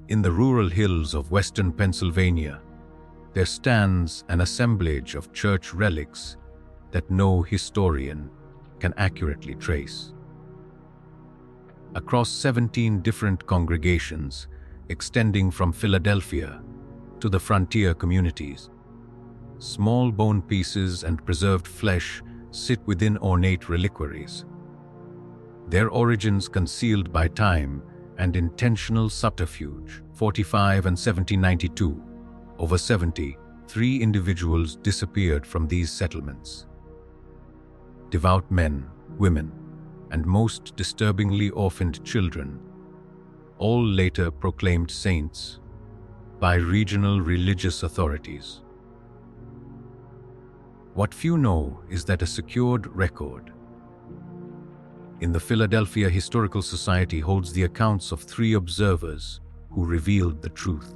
In the rural hills of western Pennsylvania, there stands an assemblage of church relics that no historian can accurately trace. Across 17 different congregations, extending from Philadelphia to the frontier communities, small bone pieces and preserved flesh sit within ornate reliquaries, their origins concealed by time and intentional subterfuge. 45 and 1792, over 73 individuals disappeared from these settlements. Devout men, women, and most disturbingly orphaned children, all later proclaimed saints by regional religious authorities. What few know is that a secured record in the Philadelphia Historical Society holds the accounts of 3 observers who revealed the truth.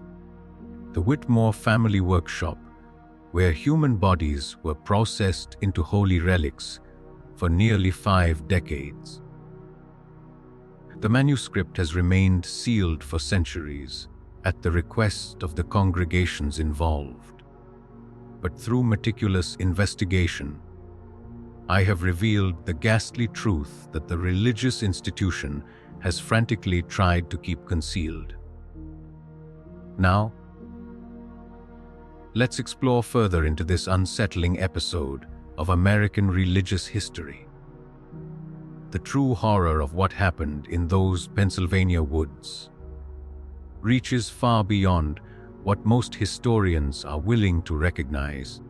The Whitmore family workshop, where human bodies were processed into holy relics for nearly 5 decades. The manuscript has remained sealed for centuries at the request of the congregations involved. But through meticulous investigation, I have revealed the ghastly truth that the religious institution has frantically tried to keep concealed. Now, let's explore further into this unsettling episode of American religious history. The true horror of what happened in those Pennsylvania woods reaches far beyond what most historians are willing to recognize,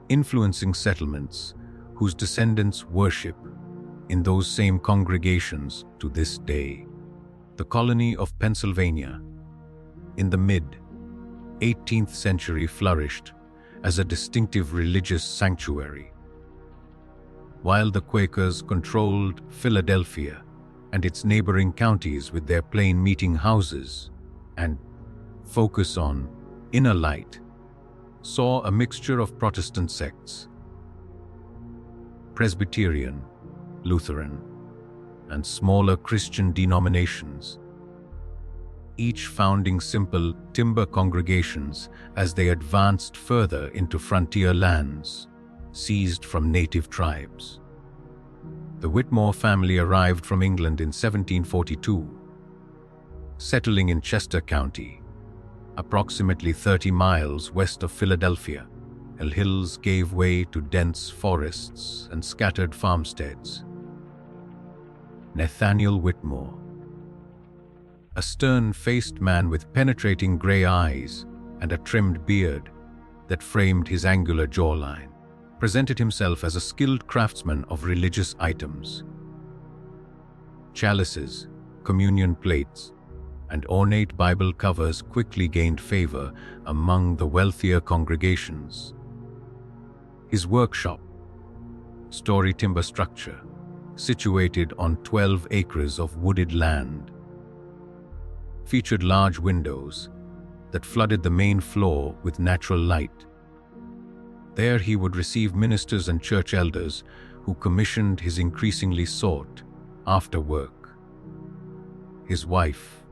influencing settlements whose descendants worship in those same congregations to this day. The colony of Pennsylvania in the mid-18th century flourished as a distinctive religious sanctuary. While the Quakers controlled Philadelphia and its neighboring counties with their plain meeting houses and focus on inner light, saw a mixture of Protestant sects, Presbyterian, Lutheran, and smaller Christian denominations, each founding simple timber congregations as they advanced further into frontier lands seized from native tribes. The Whitmore family arrived from England in 1742, settling in Chester County, approximately 30 miles west of Philadelphia. The hills gave way to dense forests and scattered farmsteads. Nathaniel Whitmore, a stern-faced man with penetrating gray eyes and a trimmed beard that framed his angular jawline, presented himself as a skilled craftsman of religious items. Chalices, communion plates, and ornate Bible covers quickly gained favor among the wealthier congregations. His workshop, story timber structure, situated on 12 acres of wooded land, featured large windows that flooded the main floor with natural light. There he would receive ministers and church elders who commissioned his increasingly sought after work. His wife,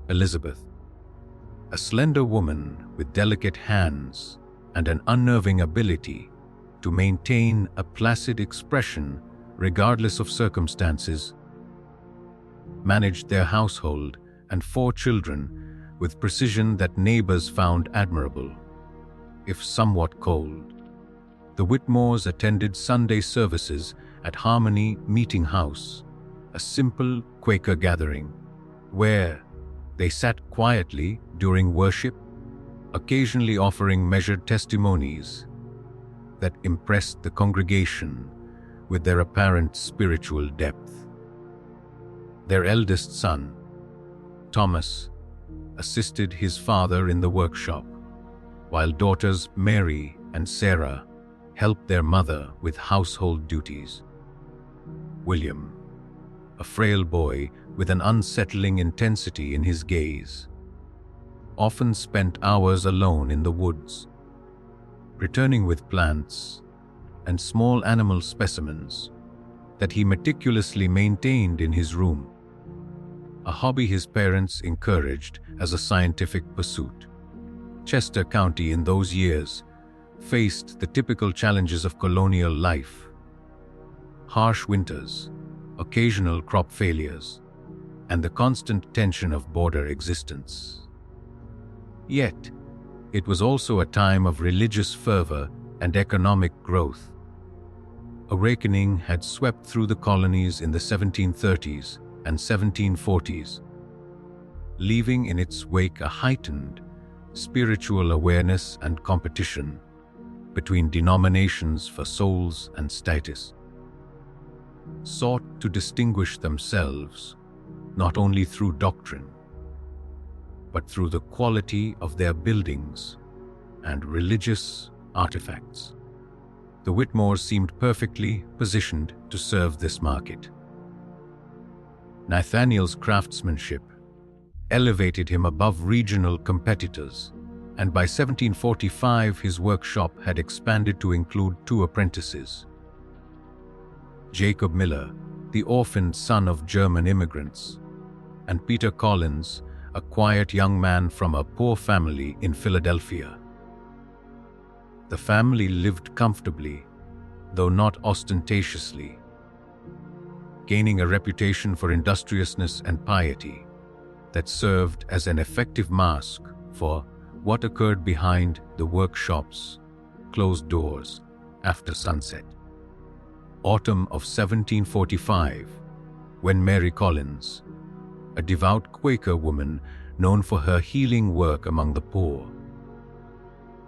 Elizabeth, a slender woman with delicate hands and an unnerving ability to maintain a placid expression regardless of circumstances, managed their household and 4 children with precision that neighbors found admirable, if somewhat cold. The Whitmores attended Sunday services at Harmony Meeting House, a simple Quaker gathering, where they sat quietly during worship, occasionally offering measured testimonies that impressed the congregation with their apparent spiritual depth. Their eldest son, Thomas, assisted his father in the workshop, while daughters Mary and Sarah helped their mother with household duties. William, a frail boy with an unsettling intensity in his gaze, often spent hours alone in the woods, returning with plants and small animal specimens that he meticulously maintained in his room. a hobby his parents encouraged as a scientific pursuit. Chester County in those years faced the typical challenges of colonial life: harsh winters, occasional crop failures, and the constant tension of border existence. Yet, it was also a time of religious fervor and economic growth. Awakening had swept through the colonies in the 1730s and 1740s, leaving in its wake a heightened spiritual awareness and competition between denominations for souls and status, sought to distinguish themselves not only through doctrine, but through the quality of their buildings and religious artifacts. The Whitmores seemed perfectly positioned to serve this market. Nathaniel's craftsmanship elevated him above regional competitors, and by 1745 his workshop had expanded to include 2 apprentices. Jacob Miller, the orphaned son of German immigrants, and Peter Collins, a quiet young man from a poor family in Philadelphia. The family lived comfortably, though not ostentatiously, gaining a reputation for industriousness and piety that served as an effective mask for what occurred behind the workshop's closed doors after sunset. Autumn of 1745, when Mary Collins, a devout Quaker woman known for her healing work among the poor,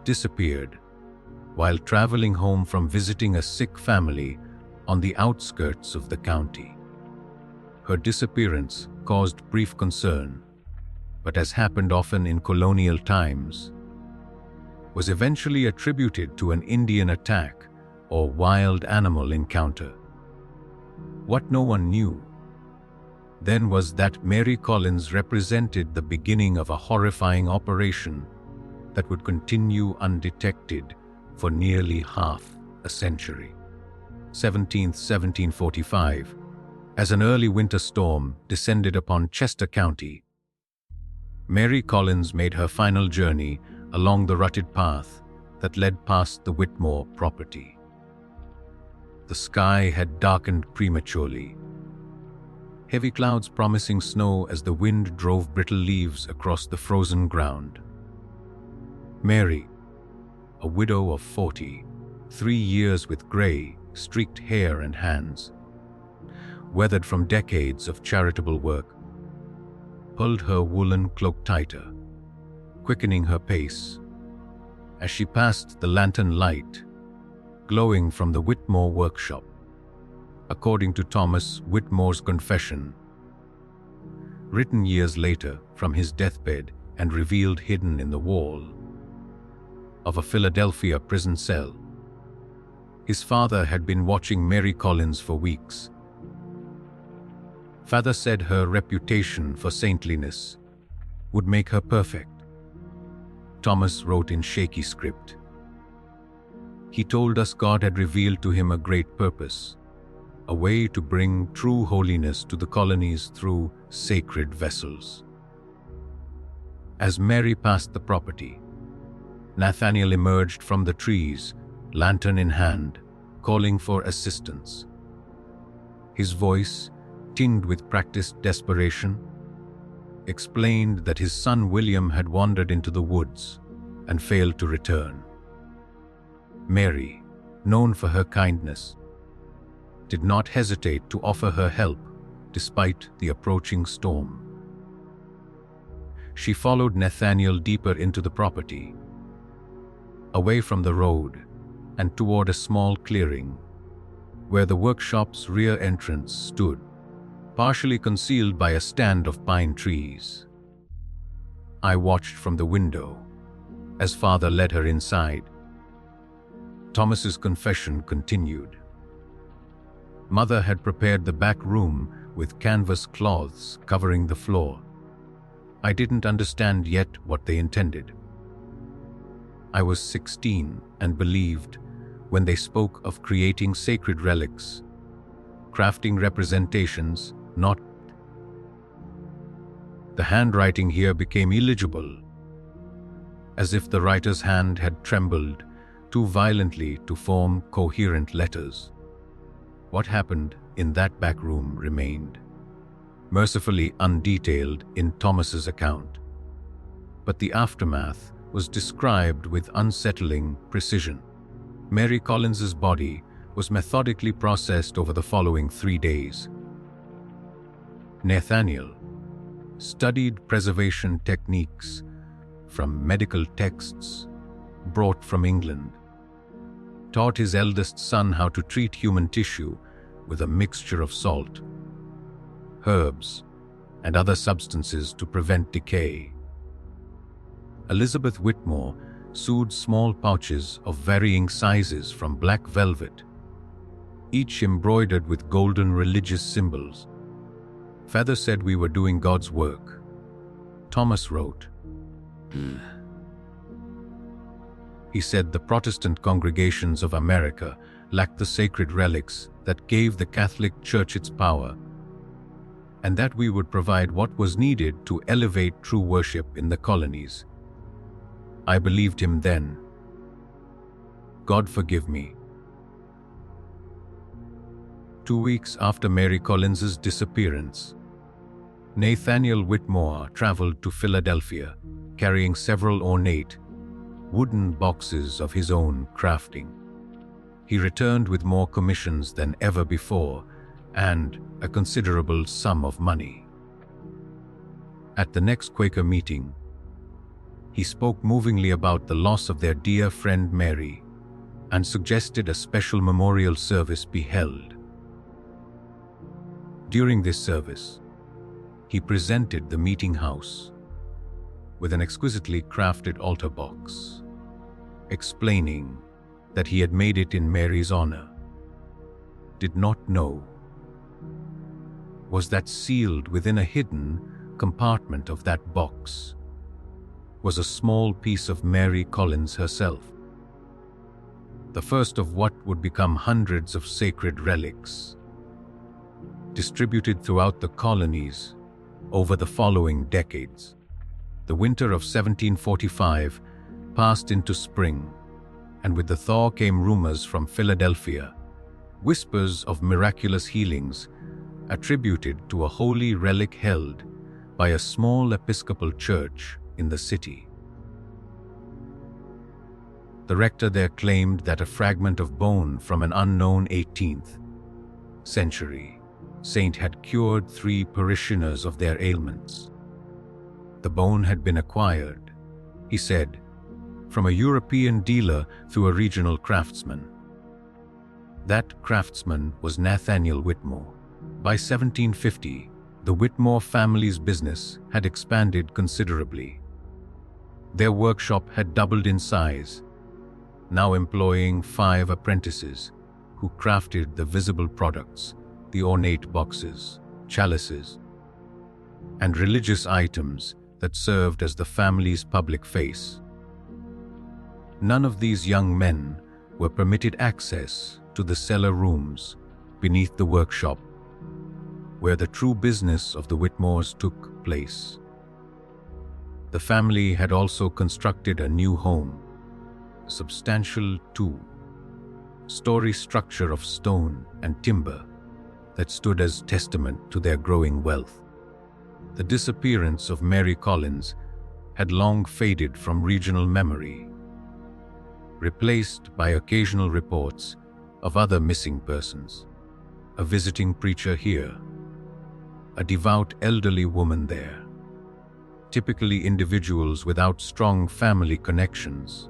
disappeared while traveling home from visiting a sick family on the outskirts of the county. Her disappearance caused brief concern, but as happened often in colonial times, was eventually attributed to an Indian attack or wild animal encounter. What no one knew then was that Mary Collins represented the beginning of a horrifying operation that would continue undetected for nearly half a century. 1745, as an early winter storm descended upon Chester County, Mary Collins made her final journey along the rutted path that led past the Whitmore property. The sky had darkened prematurely, heavy clouds promising snow as the wind drove brittle leaves across the frozen ground. Mary, a widow of 40, 3 years with gray, streaked hair and hands, weathered from decades of charitable work, pulled her woolen cloak tighter, quickening her pace as she passed the lantern light glowing from the Whitmore workshop. According to Thomas Whitmore's confession, written years later from his deathbed and revealed hidden in the wall of a Philadelphia prison cell, his father had been watching Mary Collins for weeks. Father said her reputation for saintliness would make her perfect. Thomas wrote in shaky script. He told us God had revealed to him a great purpose, a way to bring true holiness to the colonies through sacred vessels. As Mary passed the property, Nathaniel emerged from the trees, lantern in hand, calling for assistance. His voice, tinged with practiced desperation, explained that his son William had wandered into the woods and failed to return. Mary, known for her kindness, did not hesitate to offer her help despite the approaching storm. She followed Nathaniel deeper into the property, away from the road and toward a small clearing where the workshop's rear entrance stood, partially concealed by a stand of pine trees. I watched from the window as Father led her inside. Thomas's confession continued. Mother had prepared the back room with canvas cloths covering the floor. I didn't understand yet what they intended. I was 16 and believed when they spoke of creating sacred relics, crafting representations, not The handwriting here became illegible, as if the writer's hand had trembled too violently to form coherent letters. What happened in that back room remained, mercifully undetailed in Thomas's account. But the aftermath was described with unsettling precision. Mary Collins's body was methodically processed over the following 3 days. Nathaniel studied preservation techniques from medical texts brought from England, taught his eldest son how to treat human tissue with a mixture of salt, herbs, and other substances to prevent decay. Elizabeth Whitmore sewed small pouches of varying sizes from black velvet, each embroidered with golden religious symbols. Father said we were doing God's work. Thomas wrote. He said the Protestant congregations of America lacked the sacred relics that gave the Catholic Church its power, and that we would provide what was needed to elevate true worship in the colonies. I believed him then. God forgive me. 2 weeks after Mary Collins's disappearance, Nathaniel Whitmore traveled to Philadelphia, carrying several ornate, wooden boxes of his own crafting. He returned with more commissions than ever before and a considerable sum of money. At the next Quaker meeting, he spoke movingly about the loss of their dear friend Mary and suggested a special memorial service be held. During this service, he presented the meeting house with an exquisitely crafted altar box, explaining that he had made it in Mary's honor. Did not know was that sealed within a hidden compartment of that box was a small piece of Mary Collins herself, the first of what would become hundreds of sacred relics, distributed throughout the colonies over the following decades. The winter of 1745 passed into spring, and with the thaw came rumors from Philadelphia, whispers of miraculous healings attributed to a holy relic held by a small Episcopal church in the city. The rector there claimed that a fragment of bone from an unknown 18th century saint had cured 3 parishioners of their ailments. The bone had been acquired, he said, from a European dealer through a regional craftsman. That craftsman was Nathaniel Whitmore. By 1750, the Whitmore family's business had expanded considerably. Their workshop had doubled in size, now employing 5 apprentices who crafted the visible products, the ornate boxes, chalices, and religious items that served as the family's public face. None of these young men were permitted access to the cellar rooms beneath the workshop, where the true business of the Whitmores took place. The family had also constructed a new home, a substantial 2-story structure of stone and timber that stood as testament to their growing wealth. The disappearance of Mary Collins had long faded from regional memory, replaced by occasional reports of other missing persons. A visiting preacher here, a devout elderly woman there, typically individuals without strong family connections,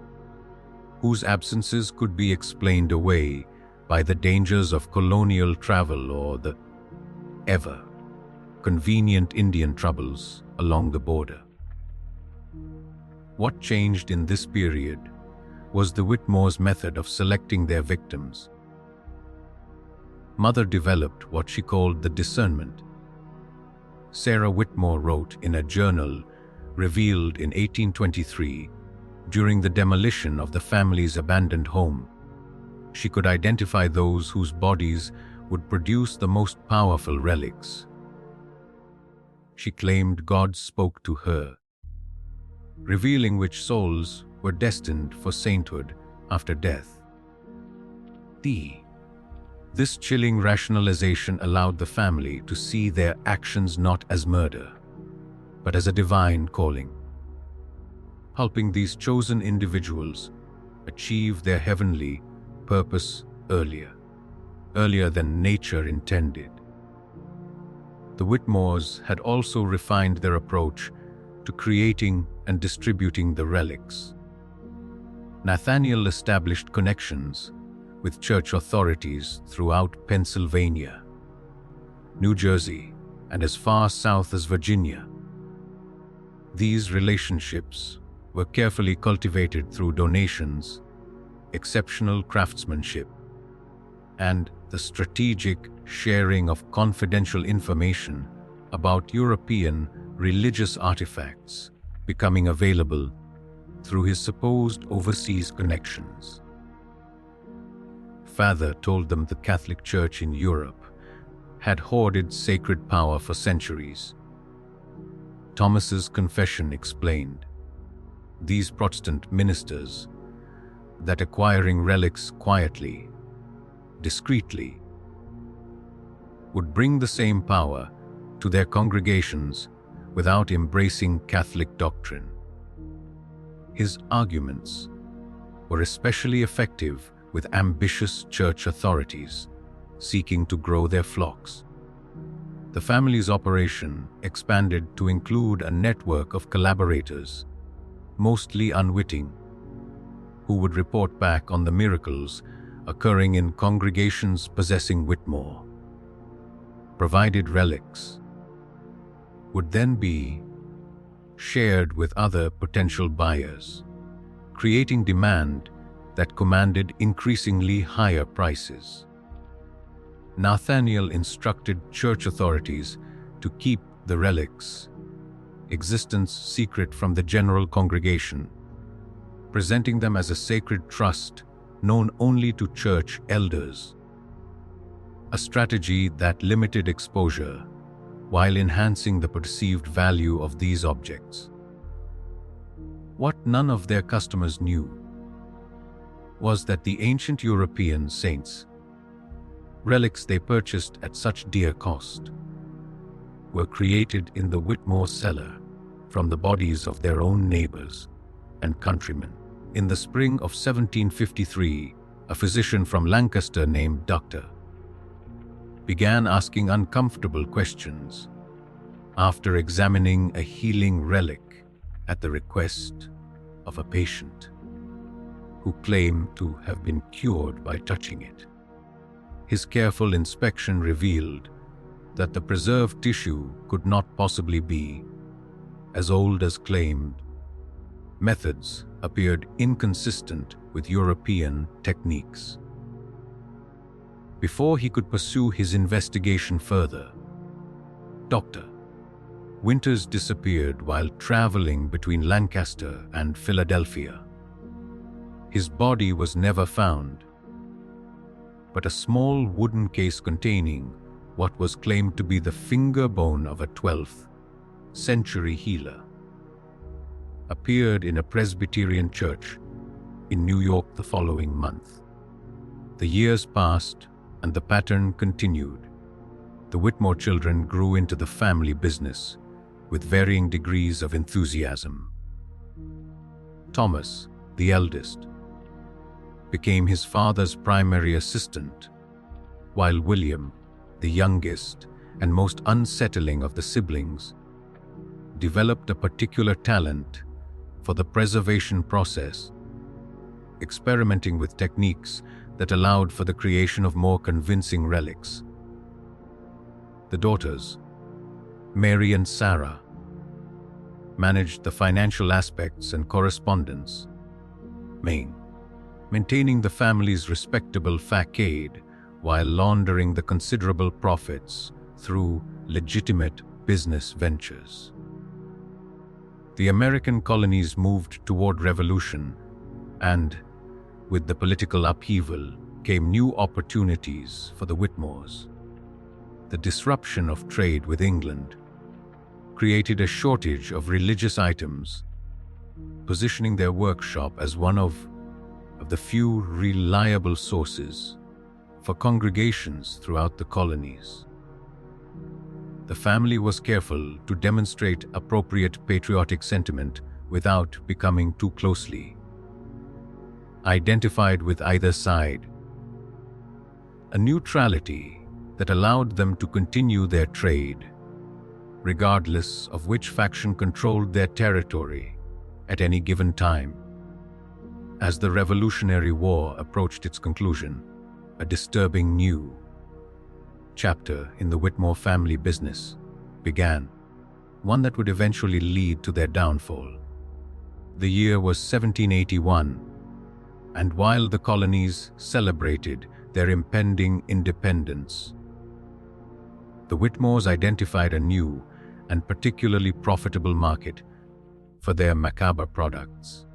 whose absences could be explained away by the dangers of colonial travel or the ever-convenient Indian troubles along the border. What changed in this period was the Whitmores' method of selecting their victims. Mother developed what she called the discernment. Sarah Whitmore wrote in a journal revealed in 1823 during the demolition of the family's abandoned home. She could identify those whose bodies would produce the most powerful relics. she claimed God spoke to her, revealing which souls were destined for sainthood after death. This chilling rationalization allowed the family to see their actions not as murder, but as a divine calling, helping these chosen individuals achieve their heavenly purpose earlier than nature intended. The Whitmores had also refined their approach to creating and distributing the relics. Nathaniel established connections with church authorities throughout Pennsylvania, New Jersey, and as far south as Virginia. These relationships were carefully cultivated through donations, exceptional craftsmanship, and the strategic sharing of confidential information about European religious artifacts becoming available through his supposed overseas connections. Father told them the Catholic Church in Europe had hoarded sacred power for centuries. Thomas's confession explained, these Protestant ministers, that acquiring relics quietly, discreetly, would bring the same power to their congregations without embracing Catholic doctrine. His arguments were especially effective with ambitious church authorities seeking to grow their flocks. The family's operation expanded to include a network of collaborators, mostly unwitting, who would report back on the miracles occurring in congregations possessing Whitmore. Provided relics would then be shared with other potential buyers, creating demand that commanded increasingly higher prices. Nathaniel instructed church authorities to keep the relics' existence secret from the general congregation, presenting them as a sacred trust known only to church elders, a strategy that limited exposure while enhancing the perceived value of these objects. What none of their customers knew was that the ancient European saints, relics they purchased at such dear cost, were created in the Whitmore cellar from the bodies of their own neighbors and countrymen. In the spring of 1753, a physician from Lancaster named Dr. began asking uncomfortable questions after examining a healing relic at the request of a patient who claimed to have been cured by touching it. His careful inspection revealed that the preserved tissue could not possibly be as old as claimed. Methods appeared inconsistent with European techniques. Before he could pursue his investigation further, Dr. Winters disappeared while traveling between Lancaster and Philadelphia. His body was never found, but a small wooden case containing what was claimed to be the finger bone of a 12th century healer appeared in a Presbyterian church in New York the following month. The years passed and the pattern continued. The Whitmore children grew into the family business with varying degrees of enthusiasm. Thomas, the eldest, became his father's primary assistant, while William, the youngest and most unsettling of the siblings, developed a particular talent for the preservation process, experimenting with techniques that allowed for the creation of more convincing relics. The daughters, Mary and Sarah, managed the financial aspects and correspondence, maintaining the family's respectable facade while laundering the considerable profits through legitimate business ventures. The American colonies moved toward revolution, and with the political upheaval came new opportunities for the Whitmores. The disruption of trade with England created a shortage of religious items, positioning their workshop as one of the few reliable sources for congregations throughout the colonies. The family was careful to demonstrate appropriate patriotic sentiment without becoming too closely identified with either side, a neutrality that allowed them to continue their trade, regardless of which faction controlled their territory at any given time. As the Revolutionary War approached its conclusion, a disturbing new chapter in the Whitmore family business began, one that would eventually lead to their downfall. The year was 1781, and while the colonies celebrated their impending independence, the Whitmores identified a new and particularly profitable market for their Macabre products.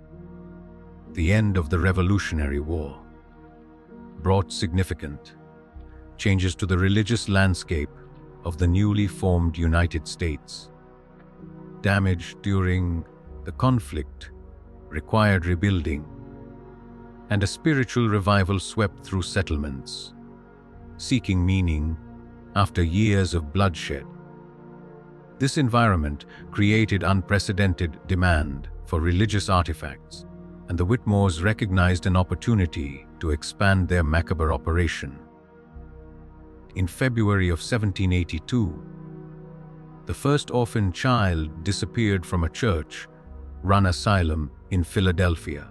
The end of the Revolutionary War brought significant changes to the religious landscape of the newly formed United States. Damage during the conflict required rebuilding, and a spiritual revival swept through settlements, seeking meaning after years of bloodshed. This environment created unprecedented demand for religious artifacts, and the Whitmores recognized an opportunity to expand their Macabre operation. In February of 1782, the first orphan child disappeared from a church-run asylum in Philadelphia.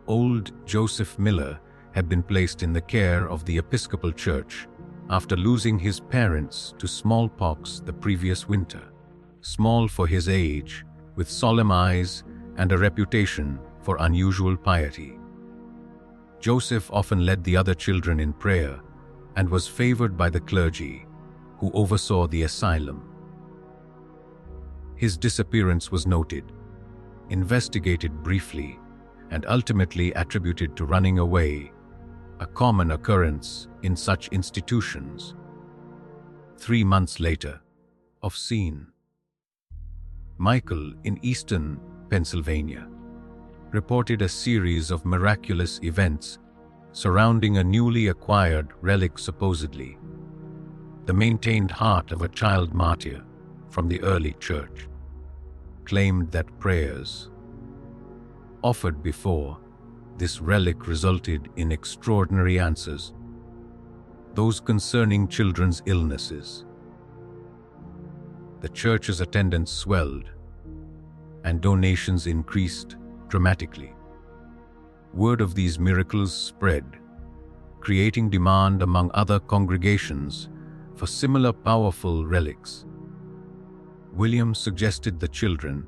Old Joseph Miller had been placed in the care of the Episcopal Church after losing his parents to smallpox the previous winter. Small for his age, with solemn eyes and a reputation for unusual piety, Joseph often led the other children in prayer and was favored by the clergy, who oversaw the asylum. His disappearance was noted, investigated briefly, and ultimately attributed to running away, a common occurrence in such institutions. 3 months later, off scene, Michael in Eastern Pennsylvania reported a series of miraculous events surrounding a newly acquired relic, supposedly the maintained heart of a child martyr from the early church. Claimed that prayers offered before this relic resulted in extraordinary answers, those concerning children's illnesses. The church's attendance swelled, and donations increased dramatically. Word of these miracles spread, creating demand among other congregations for similar powerful relics. William suggested the children.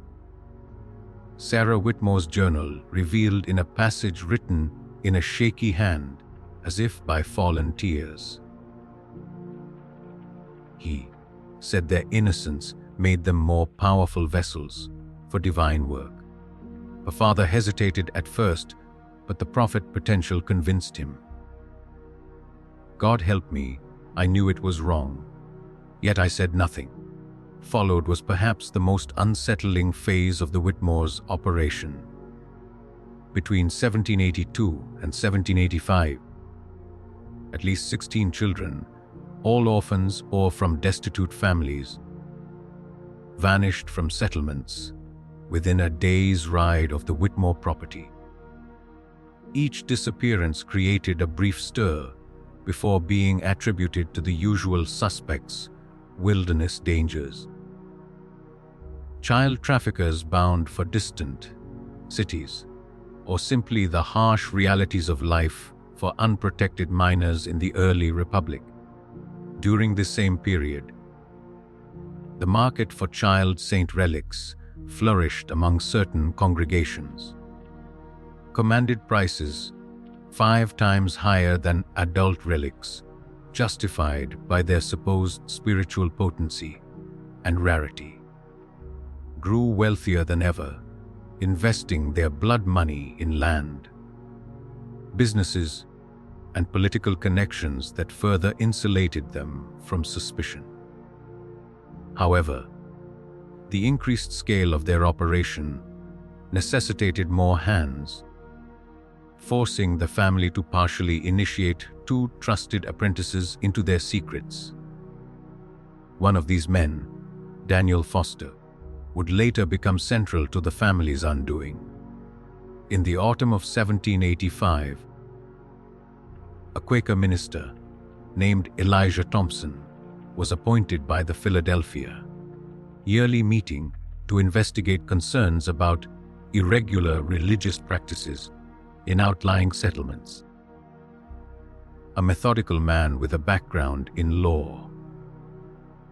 Sarah Whitmore's journal revealed in a passage written in a shaky hand, as if by fallen tears. He said their innocence made them more powerful vessels for divine work. The father hesitated at first, but the prophet potential convinced him. God help me, I knew it was wrong, yet I said nothing. Followed was perhaps the most unsettling phase of the Whitmores' operation. Between 1782 and 1785, at least 16 children, all orphans or from destitute families, vanished from settlements within a day's ride of the Whitmore property. Each disappearance created a brief stir before being attributed to the usual suspects: wilderness dangers, child traffickers bound for distant cities, or simply the harsh realities of life for unprotected minors in the early Republic. During this same period, the market for child saint relics flourished among certain congregations. Commanded prices 5 times higher than adult relics, justified by their supposed spiritual potency and rarity, grew wealthier than ever, investing their blood money in land, businesses, and political connections that further insulated them from suspicion. However, the increased scale of their operation necessitated more hands, forcing the family to partially initiate 2 trusted apprentices into their secrets. One of these men, Daniel Foster, would later become central to the family's undoing. In the autumn of 1785, a Quaker minister named Elijah Thompson was appointed by the Philadelphia yearly meeting to investigate concerns about irregular religious practices in outlying settlements. A methodical man with a background in law,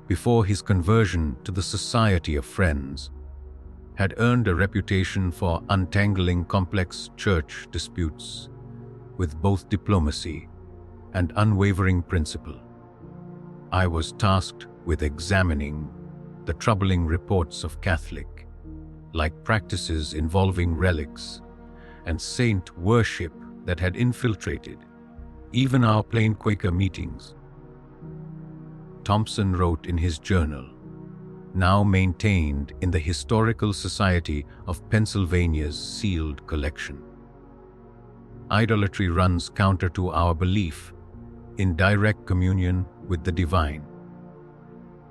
before his conversion to the Society of Friends, had earned a reputation for untangling complex church disputes with both diplomacy and unwavering principle. I was tasked with examining the troubling reports of Catholic-like practices involving relics and saint worship that had infiltrated even our plain Quaker meetings. Thompson wrote in his journal, now maintained in the Historical Society of Pennsylvania's sealed collection, "Idolatry runs counter to our belief in direct communion with the divine.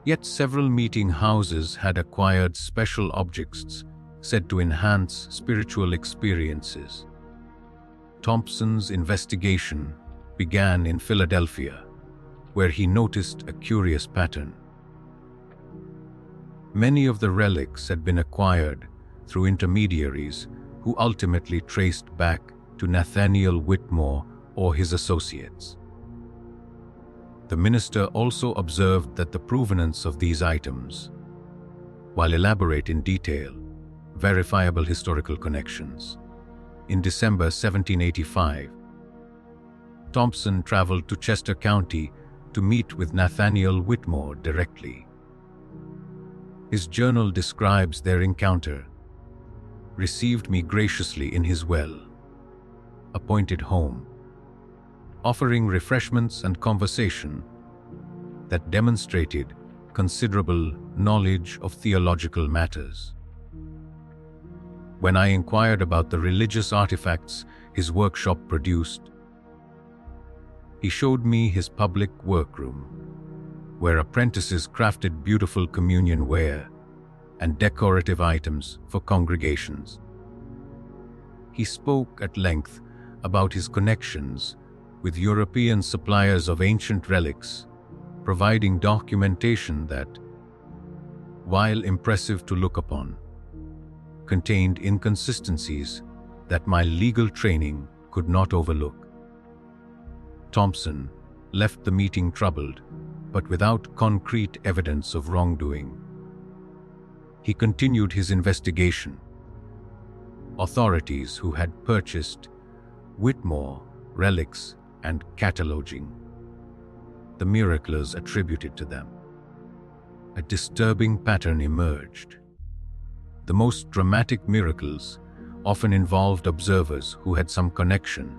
Yet several meeting houses had acquired special objects said to enhance spiritual experiences." Thompson's investigation began in Philadelphia, where he noticed a curious pattern. Many of the relics had been acquired through intermediaries who ultimately traced back to Nathaniel Whitmore or his associates. The minister also observed that the provenance of these items, while elaborate in detail, verifiable historical connections. In December 1785, Thompson traveled to Chester County to meet with Nathaniel Whitmore directly. His journal describes their encounter. "Received me graciously in his well-appointed home, offering refreshments and conversation that demonstrated considerable knowledge of theological matters. When I inquired about the religious artifacts his workshop produced, he showed me his public workroom, where apprentices crafted beautiful communion ware and decorative items for congregations. He spoke at length about his connections with European suppliers of ancient relics, providing documentation that, while impressive to look upon, contained inconsistencies that my legal training could not overlook." Thompson left the meeting troubled, but without concrete evidence of wrongdoing. He continued his investigation. Authorities who had purchased Whitmore relics and cataloging the miracles attributed to them, a disturbing pattern emerged. The most dramatic miracles often involved observers who had some connection,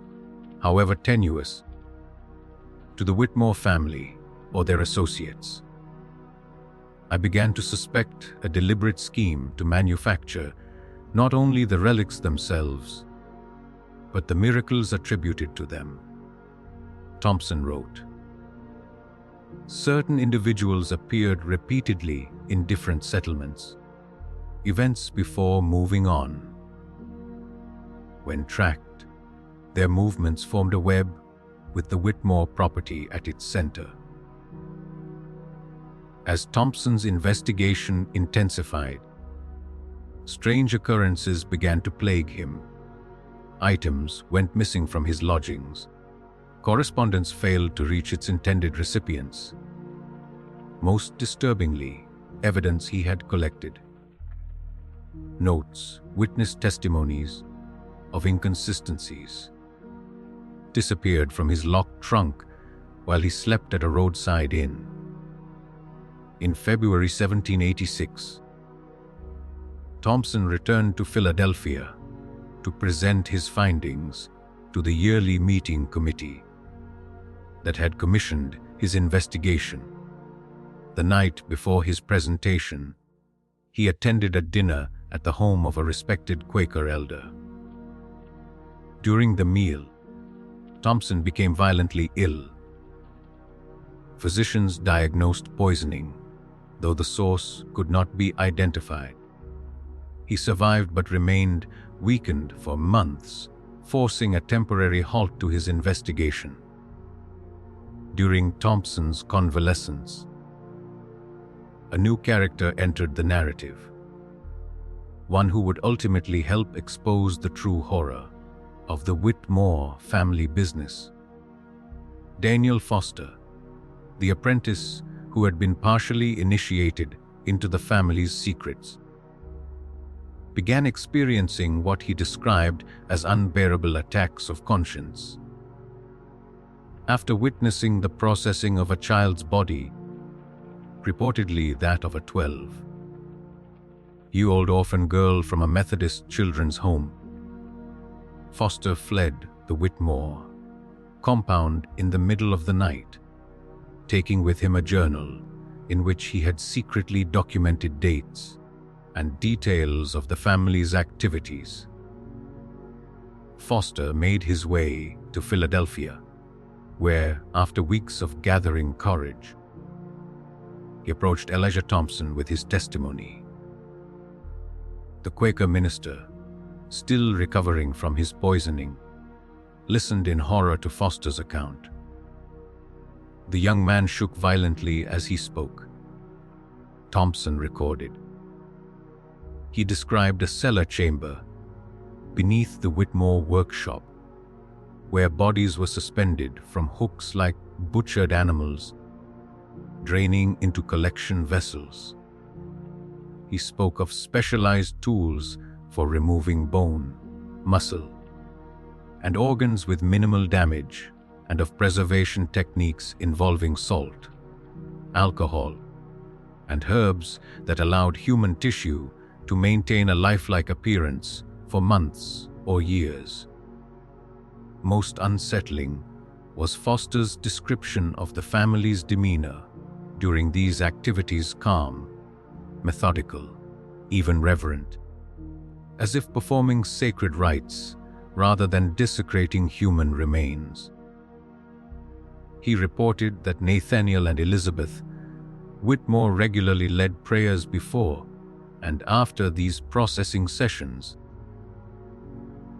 however tenuous, to the Whitmore family or their associates. I began to suspect a deliberate scheme to manufacture not only the relics themselves, but the miracles attributed to them. Thompson wrote, "Certain individuals appeared repeatedly in different settlements, events before moving on. When tracked, their movements formed a web with the Whitmore property at its center. As Thompson's investigation intensified, strange occurrences began to plague him. Items went missing from his lodgings. Correspondence failed to reach its intended recipients. Most disturbingly, evidence he had collected, notes, witness testimonies of inconsistencies, disappeared from his locked trunk while he slept at a roadside inn. In February 1786, Thompson returned to Philadelphia to present his findings to the yearly meeting committee that had commissioned his investigation. The night before his presentation, he attended a dinner at the home of a respected Quaker elder. During the meal, Thompson became violently ill. Physicians diagnosed poisoning, though the source could not be identified. He survived but remained weakened for months, forcing a temporary halt to his investigation. During Thompson's convalescence, a new character entered the narrative, one who would ultimately help expose the true horror of the Whitmore family business. Daniel Foster, the apprentice who had been partially initiated into the family's secrets, began experiencing what he described as unbearable attacks of conscience. After witnessing the processing of a child's body, reportedly that of a 12-year-old orphan girl from a Methodist children's home, Foster fled the Whitmore compound in the middle of the night, taking with him a journal in which he had secretly documented dates and details of the family's activities. Foster made his way to Philadelphia, where, after weeks of gathering courage, he approached Elijah Thompson with his testimony. The Quaker minister, still recovering from his poisoning, listened in horror to Foster's account. The young man shook violently as he spoke. Thompson recorded. He described a cellar chamber beneath the Whitmore workshop, where bodies were suspended from hooks like butchered animals, draining into collection vessels. He spoke of specialized tools for removing bone, muscle, and organs with minimal damage, and of preservation techniques involving salt, alcohol, and herbs that allowed human tissue to maintain a lifelike appearance for months or years. Most unsettling was Foster's description of the family's demeanor during these activities: calm, methodical, even reverent, as if performing sacred rites rather than desecrating human remains. He reported that Nathaniel and Elizabeth Whitmore regularly led prayers before and after these processing sessions,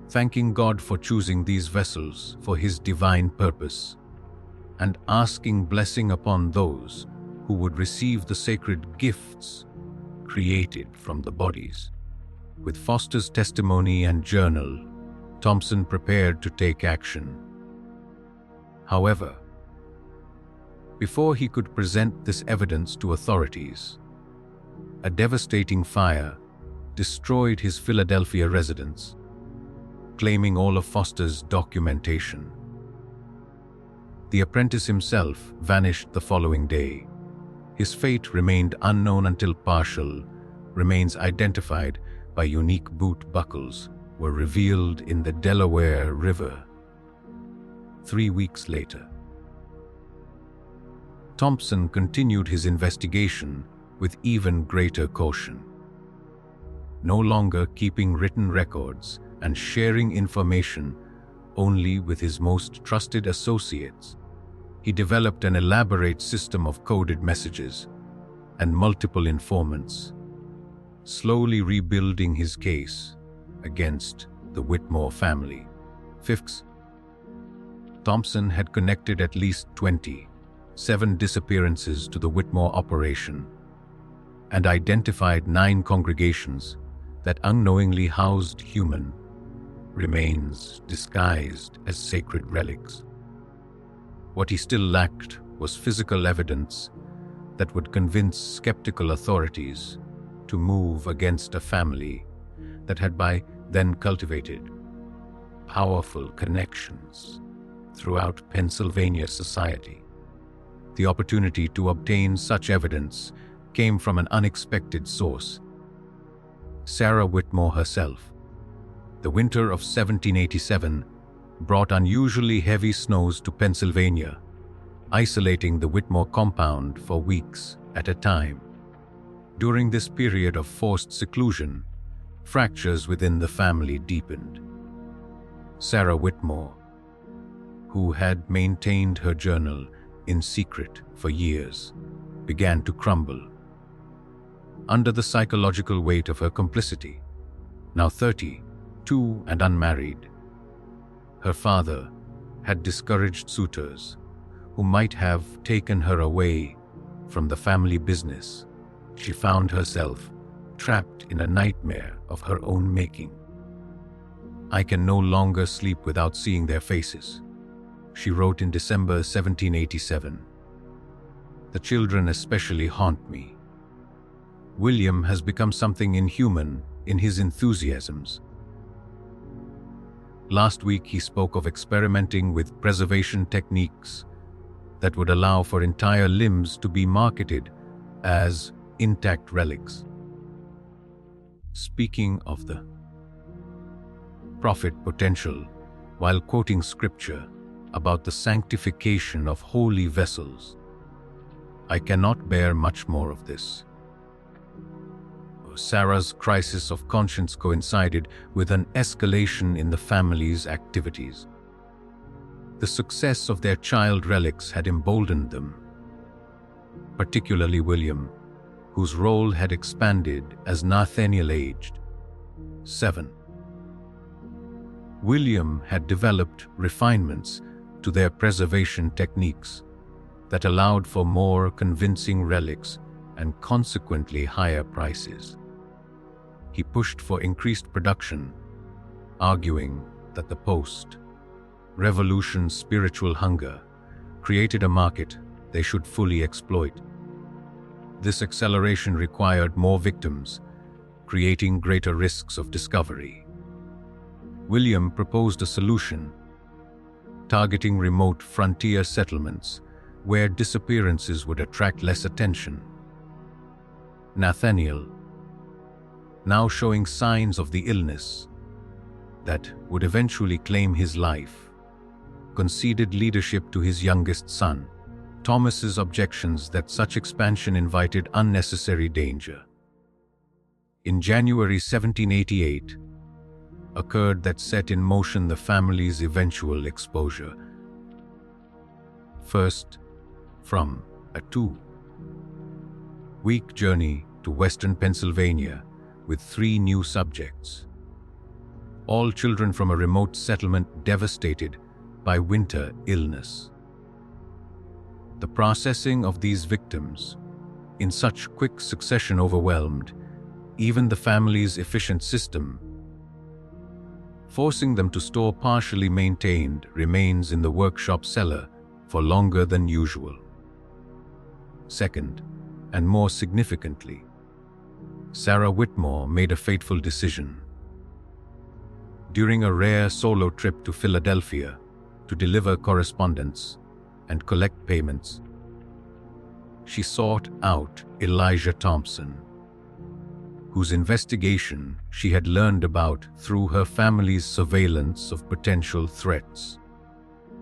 thanking God for choosing these vessels for His divine purpose, and asking blessing upon those who would receive the sacred gifts created from the bodies. With Foster's testimony and journal, Thompson prepared to take action. However, before he could present this evidence to authorities, a devastating fire destroyed his Philadelphia residence, claiming all of Foster's documentation. The apprentice himself vanished the following day. His fate remained unknown until partial remains identified by unique boot buckles were revealed in the Delaware River 3 weeks later. Thompson continued his investigation with even greater caution. No longer keeping written records and sharing information only with his most trusted associates, he developed an elaborate system of coded messages and multiple informants, slowly rebuilding his case against the Whitmore family. Fifth, Thompson had connected at least 27 disappearances to the Whitmore operation and identified 9 congregations that unknowingly housed human remains disguised as sacred relics. What he still lacked was physical evidence that would convince skeptical authorities to move against a family that had by then cultivated powerful connections throughout Pennsylvania society. The opportunity to obtain such evidence came from an unexpected source: Sarah Whitmore herself. The winter of 1787 brought unusually heavy snows to Pennsylvania, isolating the Whitmore compound for weeks. at a time. During this period of forced seclusion, fractures within the family deepened. Sarah Whitmore, who had maintained her journal in secret for years, began to crumble under the psychological weight of her complicity. Now 32 and unmarried, her father had discouraged suitors who might have taken her away from the family business. She found herself trapped in a nightmare of her own making. "I can no longer sleep without seeing their faces," she wrote in December 1787. "The children especially haunt me." William has become something inhuman in his enthusiasms. Last week he spoke of experimenting with preservation techniques that would allow for entire limbs to be marketed as intact relics. Speaking of the profit potential, while quoting scripture about the sanctification of holy vessels, "I cannot bear much more of this." Sarah's crisis of conscience coincided with an escalation in the family's activities. The success of their child relics had emboldened them, particularly William, whose role had expanded as Nathaniel aged. 7. William had developed refinements to their preservation techniques that allowed for more convincing relics and consequently higher prices. He pushed for increased production, arguing that the post-revolution spiritual hunger created a market they should fully exploit. This acceleration required more victims, creating greater risks of discovery. William proposed a solution, targeting remote frontier settlements where disappearances would attract less attention. Nathaniel, now showing signs of the illness that would eventually claim his life, conceded leadership to his youngest son. Thomas's objections that such expansion invited unnecessary danger. In January 1788, occurred that set in motion the family's eventual exposure. First, from a 2-week journey to western Pennsylvania with 3 new subjects, all children from a remote settlement devastated by winter illness. The processing of these victims in such quick succession overwhelmed even the family's efficient system, forcing them to store partially maintained remains in the workshop cellar for longer than usual. Second, and more significantly, Sarah Whitmore made a fateful decision. During a rare solo trip to Philadelphia to deliver correspondence and collect payments, she sought out Elijah Thompson, whose investigation she had learned about through her family's surveillance of potential threats.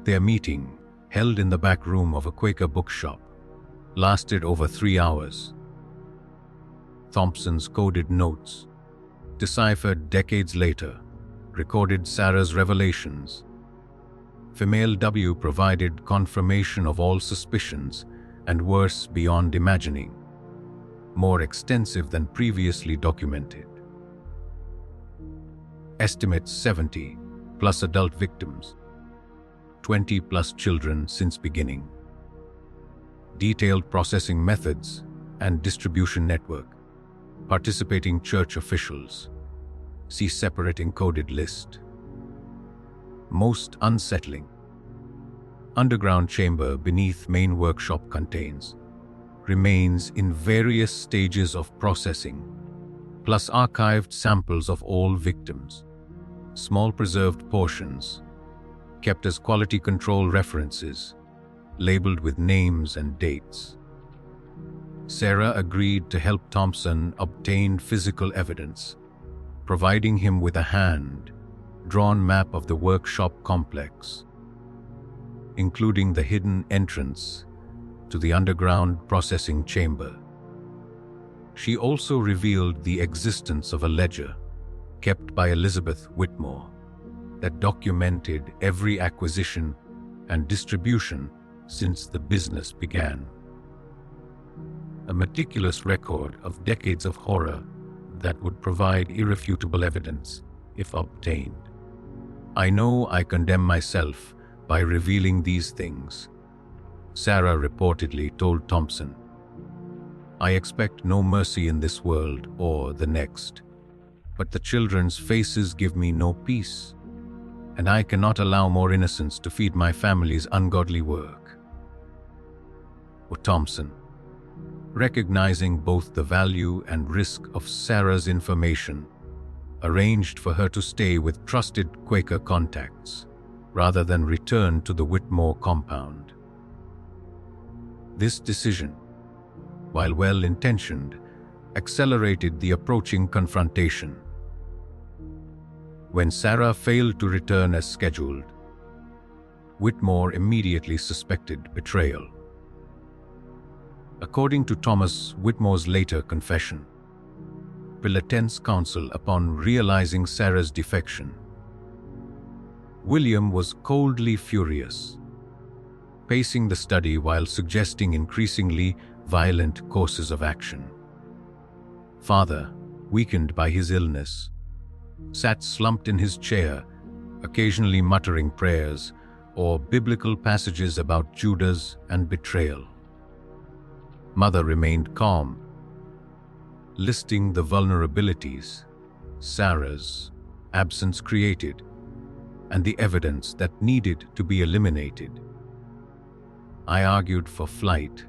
Their meeting, held in the back room of a Quaker bookshop, lasted over 3 hours. Thompson's coded notes, deciphered decades later, recorded Sarah's revelations. Female W provided confirmation of all suspicions, and worse beyond imagining, more extensive than previously documented. Estimates 70 plus adult victims, 20 plus children since beginning. Detailed processing methods and distribution network. Participating church officials. See separate encoded list. Most unsettling. Underground chamber beneath main workshop contains remains in various stages of processing, plus archived samples of all victims. Small preserved portions, kept as quality control references, labeled with names and dates. Sarah agreed to help Thompson obtain physical evidence, providing him with a hand-drawn map of the workshop complex, including the hidden entrance to the underground processing chamber. She also revealed the existence of a ledger kept by Elizabeth Whitmore that documented every acquisition and distribution since the business began. A meticulous record of decades of horror that would provide irrefutable evidence if obtained. "I know I condemn myself by revealing these things," Sarah reportedly told Thompson. "I expect no mercy in this world or the next, but the children's faces give me no peace, and I cannot allow more innocence to feed my family's ungodly work." Thompson, recognizing both the value and risk of Sarah's information, arranged for her to stay with trusted Quaker contacts rather than return to the Whitmore compound. This decision, while well-intentioned, accelerated the approaching confrontation. When Sarah failed to return as scheduled, Whitmore immediately suspected betrayal. According to Thomas Whitmore's later confession, Pilatense counsel upon realizing Sarah's defection, William was coldly furious, pacing the study while suggesting increasingly violent courses of action. Father, weakened by his illness, sat slumped in his chair, occasionally muttering prayers or biblical passages about Judas and betrayal. Mother remained calm, listing the vulnerabilities Sarah's absence created and the evidence that needed to be eliminated. I argued for flight,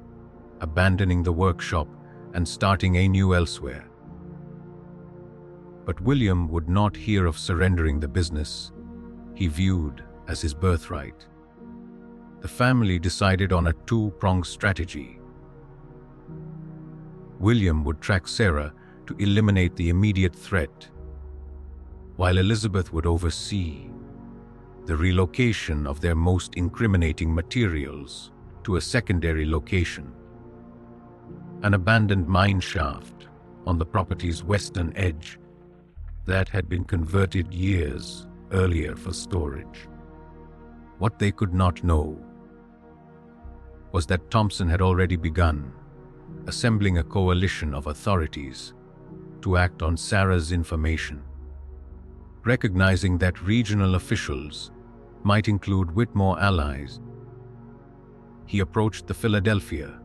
abandoning the workshop and starting anew elsewhere. But William would not hear of surrendering the business he viewed as his birthright. The family decided on a two-pronged strategy. William would track Sarah to eliminate the immediate threat, while Elizabeth would oversee the relocation of their most incriminating materials to a secondary location, an abandoned mine shaft on the property's western edge that had been converted years earlier for storage. What they could not know was that Thompson had already begun assembling a coalition of authorities to act on Sarah's information. Recognizing that regional officials might include Whitmore allies, he approached the Philadelphia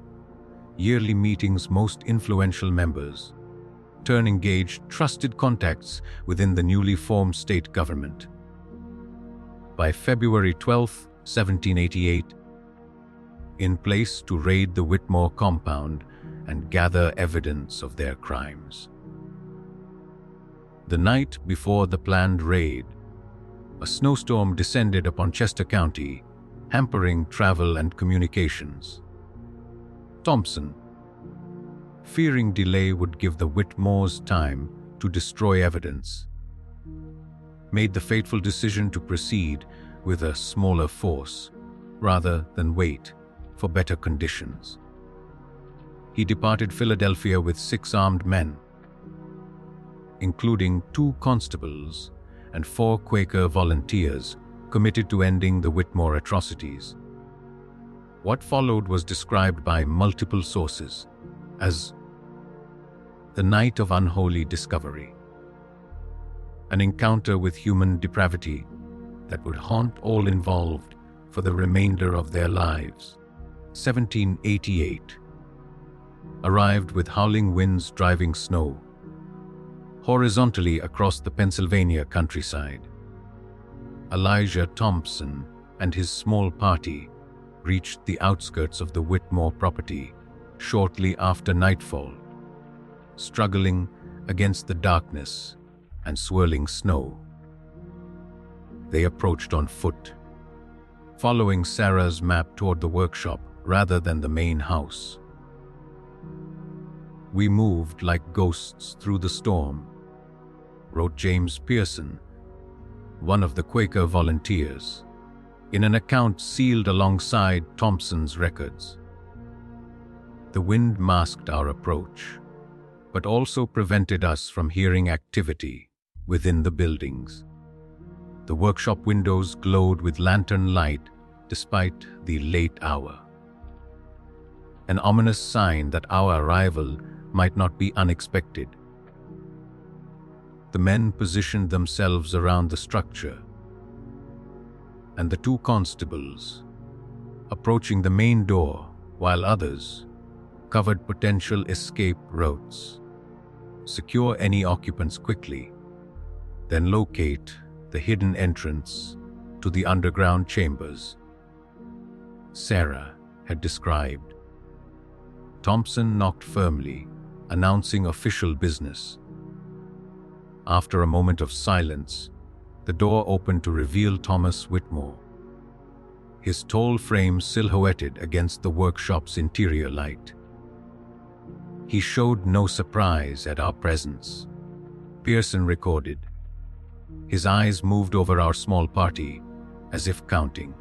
yearly meeting's most influential members, engaged trusted contacts within the newly formed state government. By February 12, 1788, in place to raid the Whitmore compound and gather evidence of their crimes. The night before the planned raid, a snowstorm descended upon Chester County, hampering travel and communications. Thompson, fearing delay would give the Whitmores time to destroy evidence, made the fateful decision to proceed with a smaller force rather than wait for better conditions. He departed Philadelphia with 6 armed men, including 2 constables and 4 Quaker volunteers committed to ending the Whitmore atrocities. What followed was described by multiple sources as the night of unholy discovery, an encounter with human depravity that would haunt all involved for the remainder of their lives. 1788 arrived with howling winds driving snow horizontally across the Pennsylvania countryside. Elijah Thompson and his small party reached the outskirts of the Whitmore property shortly after nightfall, struggling against the darkness and swirling snow. They approached on foot, following Sarah's map toward the workshop rather than the main house. "We moved like ghosts through the storm," wrote James Pearson, one of the Quaker volunteers, in an account sealed alongside Thompson's records. The wind masked our approach, but also prevented us from hearing activity within the buildings. The workshop windows glowed with lantern light despite the late hour, an ominous sign that our arrival might not be unexpected. The men positioned themselves around the structure, and the two constables, approaching the main door, while others covered potential escape routes. Secure any occupants quickly, then locate the hidden entrance to the underground chambers Sarah had described. Thompson knocked firmly, announcing official business. After a moment of silence, the door opened to reveal Thomas Whitmore, his tall frame silhouetted against the workshop's interior light. He showed no surprise at our presence. Pearson recorded. His eyes moved over our small party, as if counting.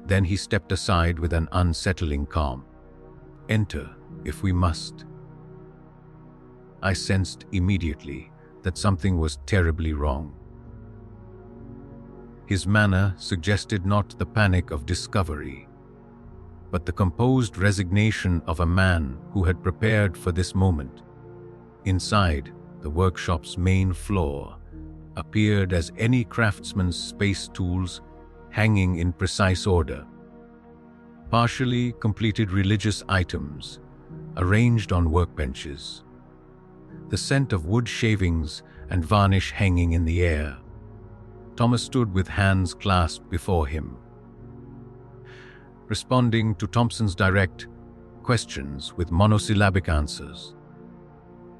Then he stepped aside with an unsettling calm. "Enter, if we must." I sensed immediately that something was terribly wrong. His manner suggested not the panic of discovery, but the composed resignation of a man who had prepared for this moment. Inside, the workshop's main floor appeared as any craftsman's space tools hanging in precise order. Partially completed religious items arranged on workbenches. The scent of wood shavings and varnish hanging in the air. Thomas stood with hands clasped before him, responding to Thompson's direct questions with monosyllabic answers,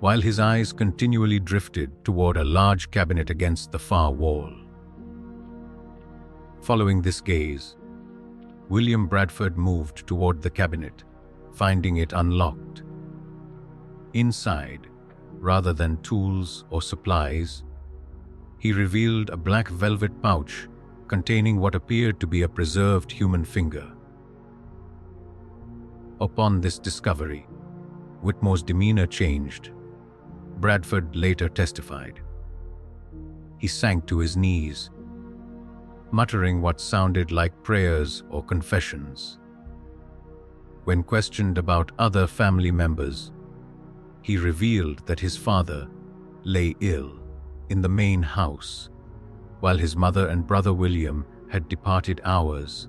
while his eyes continually drifted toward a large cabinet against the far wall. Following this gaze, William Bradford moved toward the cabinet, finding it unlocked. Inside, rather than tools or supplies, he revealed a black velvet pouch containing what appeared to be a preserved human finger. Upon this discovery, Whitmore's demeanor changed. Bradford later testified. He sank to his knees, muttering what sounded like prayers or confessions. When questioned about other family members, he revealed that his father lay ill in the main house, while his mother and brother William had departed hours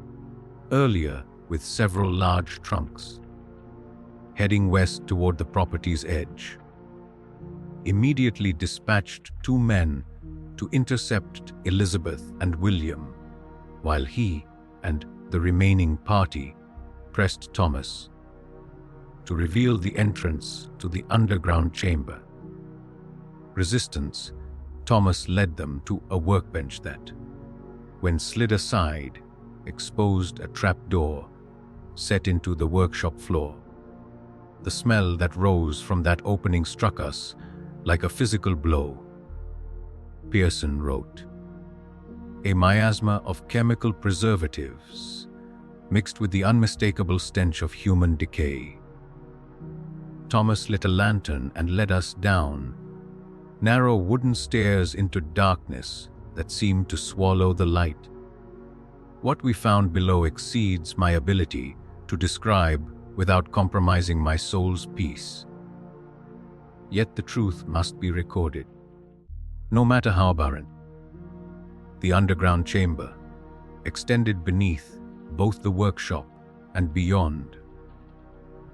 earlier with several large trunks, heading west toward the property's edge. Immediately dispatched 2 men to intercept Elizabeth and William, while he and the remaining party pressed Thomas to reveal the entrance to the underground chamber. Resistance, Thomas led them to a workbench that, when slid aside, exposed a trapdoor set into the workshop floor. The smell that rose from that opening struck us like a physical blow. Pearson wrote, "A miasma of chemical preservatives mixed with the unmistakable stench of human decay." Thomas lit a lantern and led us down narrow wooden stairs into darkness that seemed to swallow the light. What we found below exceeds my ability to describe without compromising my soul's peace. Yet the truth must be recorded, no matter how abhorrent. The underground chamber extended beneath both the workshop and beyond,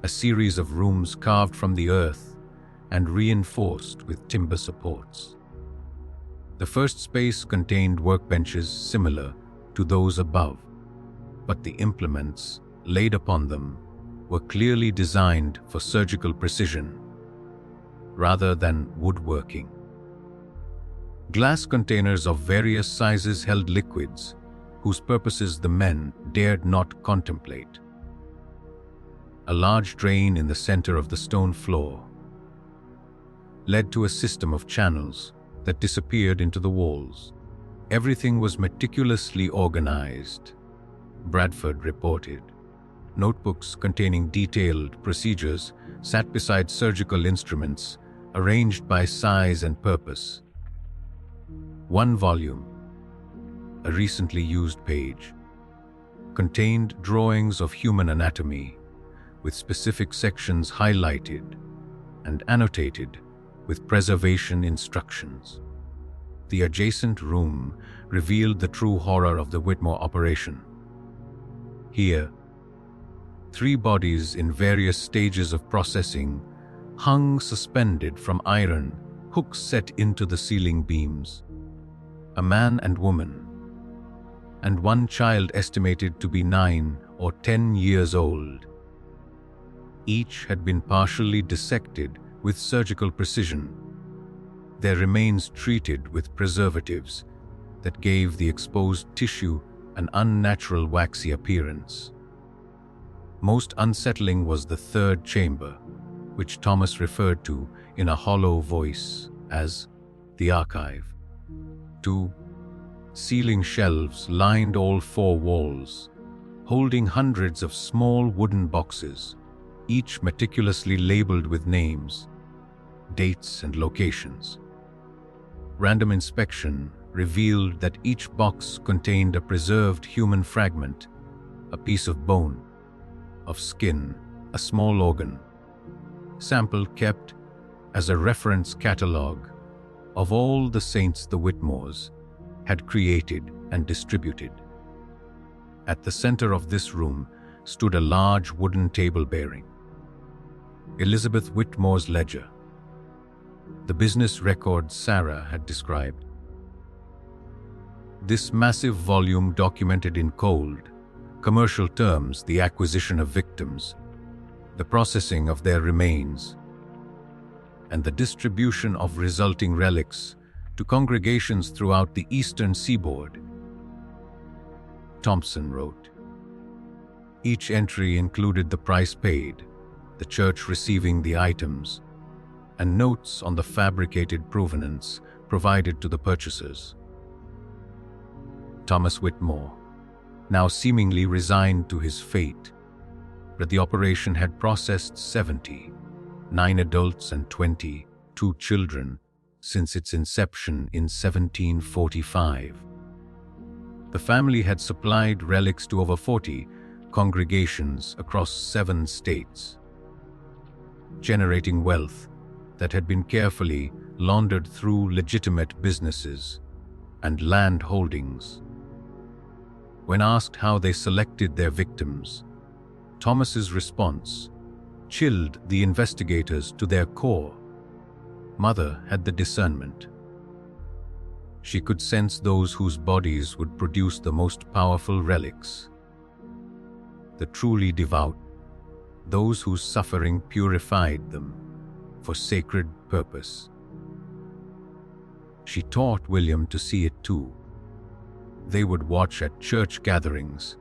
a series of rooms carved from the earth and reinforced with timber supports. The first space contained workbenches similar to those above, but the implements laid upon them were clearly designed for surgical precision rather than woodworking. Glass containers of various sizes held liquids whose purposes the men dared not contemplate. A large drain in the center of the stone floor led to a system of channels that disappeared into the walls. Everything was meticulously organized, Bradford reported. Notebooks containing detailed procedures sat beside surgical instruments, arranged by size and purpose. One volume, a recently used page, contained drawings of human anatomy, with specific sections highlighted and annotated with preservation instructions. The adjacent room revealed the true horror of the Whitmore operation. Here, 3 bodies in various stages of processing hung suspended from iron hooks set into the ceiling beams. A man and woman, and 1 child estimated to be 9 or 10 years old. Each had been partially dissected with surgical precision, their remains treated with preservatives that gave the exposed tissue an unnatural waxy appearance. Most unsettling was the 3rd chamber, which Thomas referred to in a hollow voice as the archive. 2 ceiling shelves lined all 4 walls, holding hundreds of small wooden boxes, each meticulously labeled with names, dates, and locations. Random inspection revealed that each box contained a preserved human fragment, a piece of bone, of skin, a small organ, sample kept as a reference catalogue of all the saints the Whitmores had created and distributed. At the center of this room stood a large wooden table bearing Elizabeth Whitmore's ledger, the business record Sarah had described. This massive volume documented in cold, commercial terms the acquisition of victims, the processing of their remains, and the distribution of resulting relics to congregations throughout the Eastern Seaboard. Thompson wrote, each entry included the price paid, the church receiving the items, and notes on the fabricated provenance provided to the purchasers. Thomas Whitmore, now seemingly resigned to his fate, but the operation had processed 70, 9 adults and 22 children, since its inception in 1745. The family had supplied relics to over 40 congregations across 7 states, generating wealth that had been carefully laundered through legitimate businesses and land holdings. When asked how they selected their victims, Thomas's response chilled the investigators to their core. Mother had the discernment. She could sense those whose bodies would produce the most powerful relics. The truly devout, those whose suffering purified them for sacred purpose. She taught William to see it too. They would watch at church gatherings,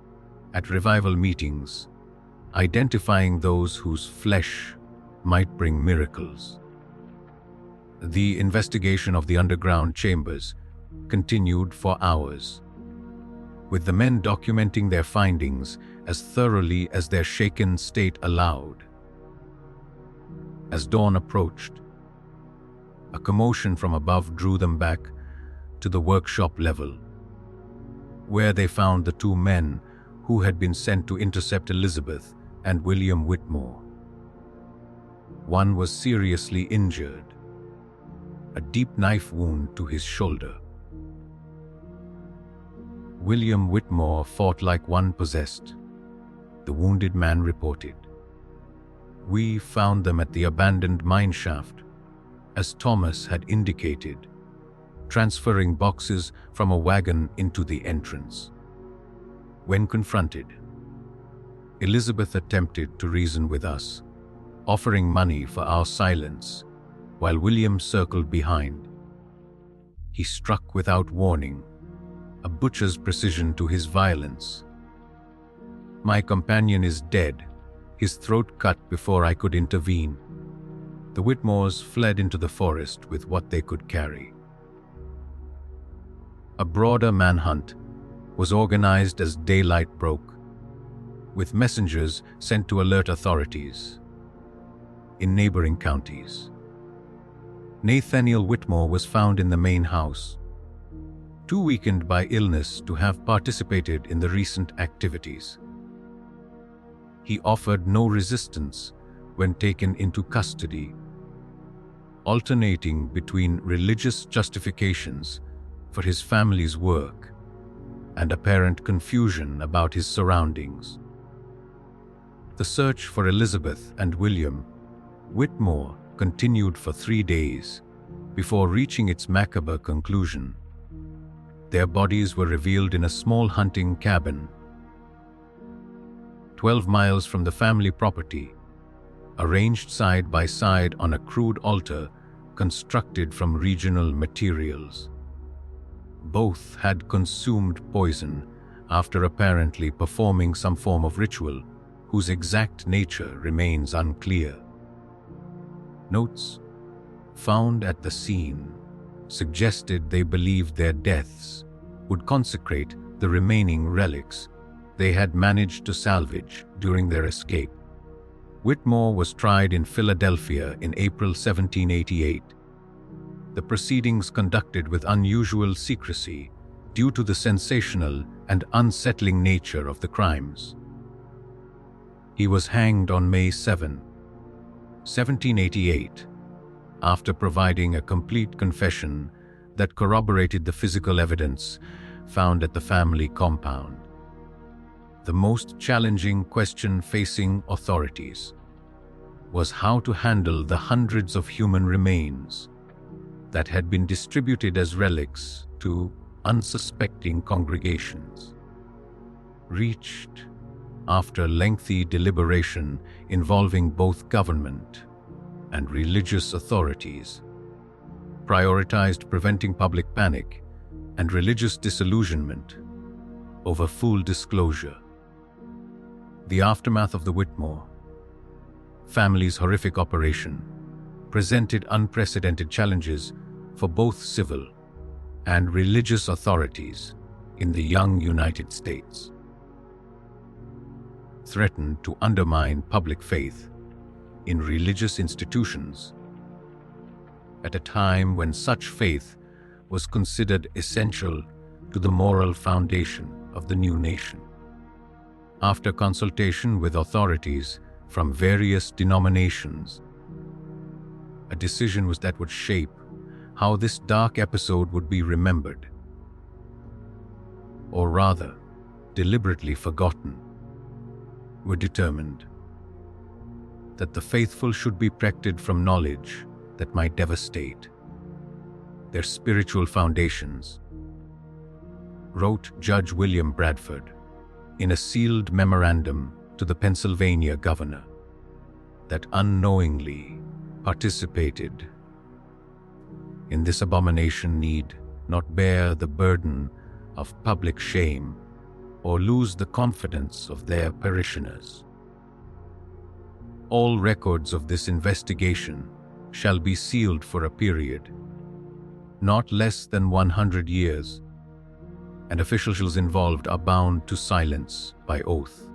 at revival meetings, identifying those whose flesh might bring miracles. The investigation of the underground chambers continued for hours, with the men documenting their findings as thoroughly as their shaken state allowed. As dawn approached, a commotion from above drew them back to the workshop level, where they found the 2 men who had been sent to intercept Elizabeth and William Whitmore. One was seriously injured, a deep knife wound to his shoulder. William Whitmore fought like one possessed, the wounded man reported. We found them at the abandoned mine shaft, as Thomas had indicated, transferring boxes from a wagon into the entrance. When confronted, Elizabeth attempted to reason with us, offering money for our silence, while William circled behind. He struck without warning, a butcher's precision to his violence. My companion is dead, his throat cut before I could intervene. The Whitmores fled into the forest with what they could carry. A broader manhunt was organized as daylight broke. with messengers sent to alert authorities in neighboring counties. Nathaniel Whitmore was found in the main house, too weakened by illness to have participated in the recent activities. He offered no resistance when taken into custody, alternating between religious justifications for his family's work and apparent confusion about his surroundings. The search for Elizabeth and William Whitmore continued for 3 days before reaching its macabre conclusion. Their bodies were revealed in a small hunting cabin 12 miles from the family property, arranged side by side on a crude altar constructed from regional materials. Both had consumed poison after apparently performing some form of ritual whose exact nature remains unclear. Notes found at the scene suggested they believed their deaths would consecrate the remaining relics they had managed to salvage during their escape. Whitmore was tried in Philadelphia in April 1788. The proceedings conducted with unusual secrecy due to the sensational and unsettling nature of the crimes. He was hanged on May 7, 1788, after providing a complete confession that corroborated the physical evidence found at the family compound. The most challenging question facing authorities was how to handle the hundreds of human remains that had been distributed as relics to unsuspecting congregations. Reached after lengthy deliberation involving both government and religious authorities, prioritized preventing public panic and religious disillusionment over full disclosure. The aftermath of the Whitmore family's horrific operation presented unprecedented challenges for both civil and religious authorities in the young United States. Threatened to undermine public faith in religious institutions at a time when such faith was considered essential to the moral foundation of the new nation. After consultation with authorities from various denominations, a decision was that would shape how this dark episode would be remembered, or rather, deliberately forgotten. Were determined that the faithful should be protected from knowledge that might devastate their spiritual foundations, wrote Judge William Bradford in a sealed memorandum to the Pennsylvania governor, that unknowingly participated in this abomination need not bear the burden of public shame or lose the confidence of their parishioners. All records of this investigation shall be sealed for a period not less than 100 years, and officials involved are bound to silence by oath.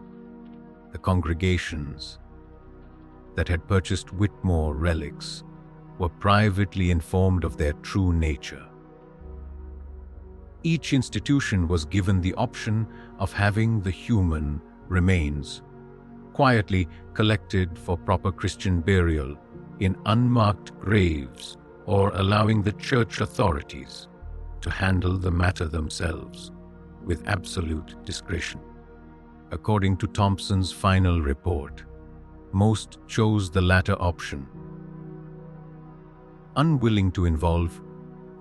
The congregations that had purchased Whitmore relics were privately informed of their true nature. Each institution was given the option of having the human remains quietly collected for proper Christian burial in unmarked graves, or allowing the church authorities to handle the matter themselves with absolute discretion. According to Thompson's final report, most chose the latter option, unwilling to involve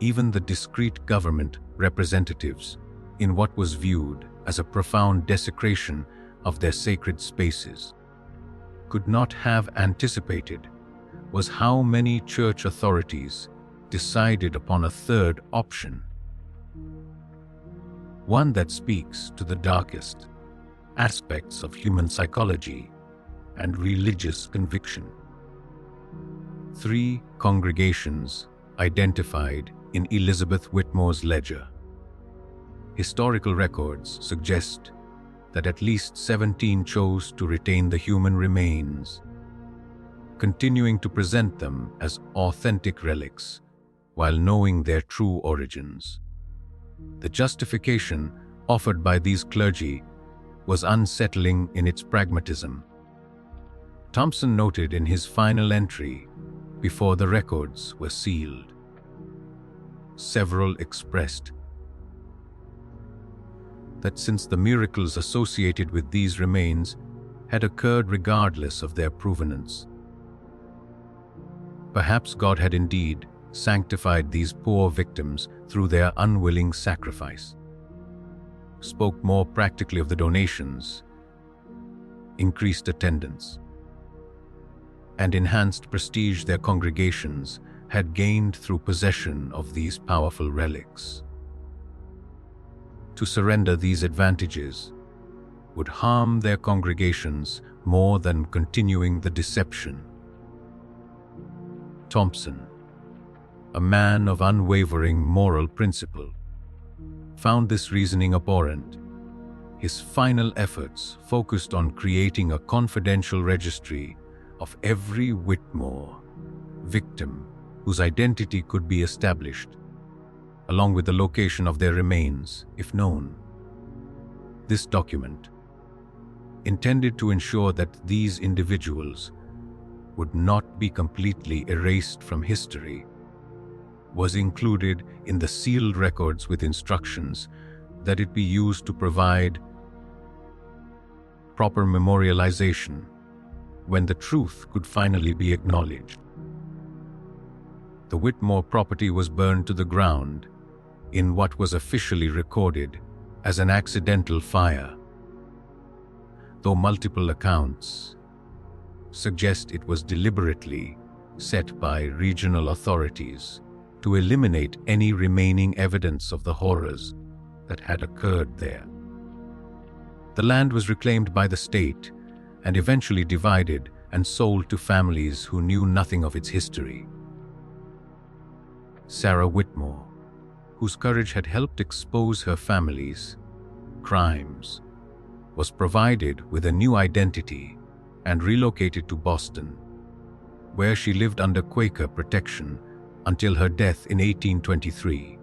even the discreet government representatives in what was viewed as a profound desecration of their sacred spaces. Could not have anticipated was how many church authorities decided upon a third option, one that speaks to the darkest aspects of human psychology and religious conviction. 3 congregations identified in Elizabeth Whitmore's ledger. Historical records suggest that at least 17 chose to retain the human remains, continuing to present them as authentic relics while knowing their true origins. The justification offered by these clergy was unsettling in its pragmatism. Thompson noted in his final entry, before the records were sealed, several expressed that since the miracles associated with these remains had occurred regardless of their provenance, perhaps God had indeed sanctified these poor victims through their unwilling sacrifice. Spoke more practically of the donations, increased attendance, and enhanced prestige their congregations had gained through possession of these powerful relics. To surrender these advantages would harm their congregations more than continuing the deception. Thompson, a man of unwavering moral principle, found this reasoning abhorrent. His final efforts focused on creating a confidential registry of every Whitmore victim whose identity could be established, along with the location of their remains, if known. This document, intended to ensure that these individuals would not be completely erased from history, was included in the sealed records with instructions that it be used to provide proper memorialization when the truth could finally be acknowledged. The Whitmore property was burned to the ground in what was officially recorded as an accidental fire, though multiple accounts suggest it was deliberately set by regional authorities to eliminate any remaining evidence of the horrors that had occurred there. The land was reclaimed by the state and eventually divided and sold to families who knew nothing of its history. Sarah Whitmore, whose courage had helped expose her family's crimes, was provided with a new identity and relocated to Boston, where she lived under Quaker protection until her death in 1823.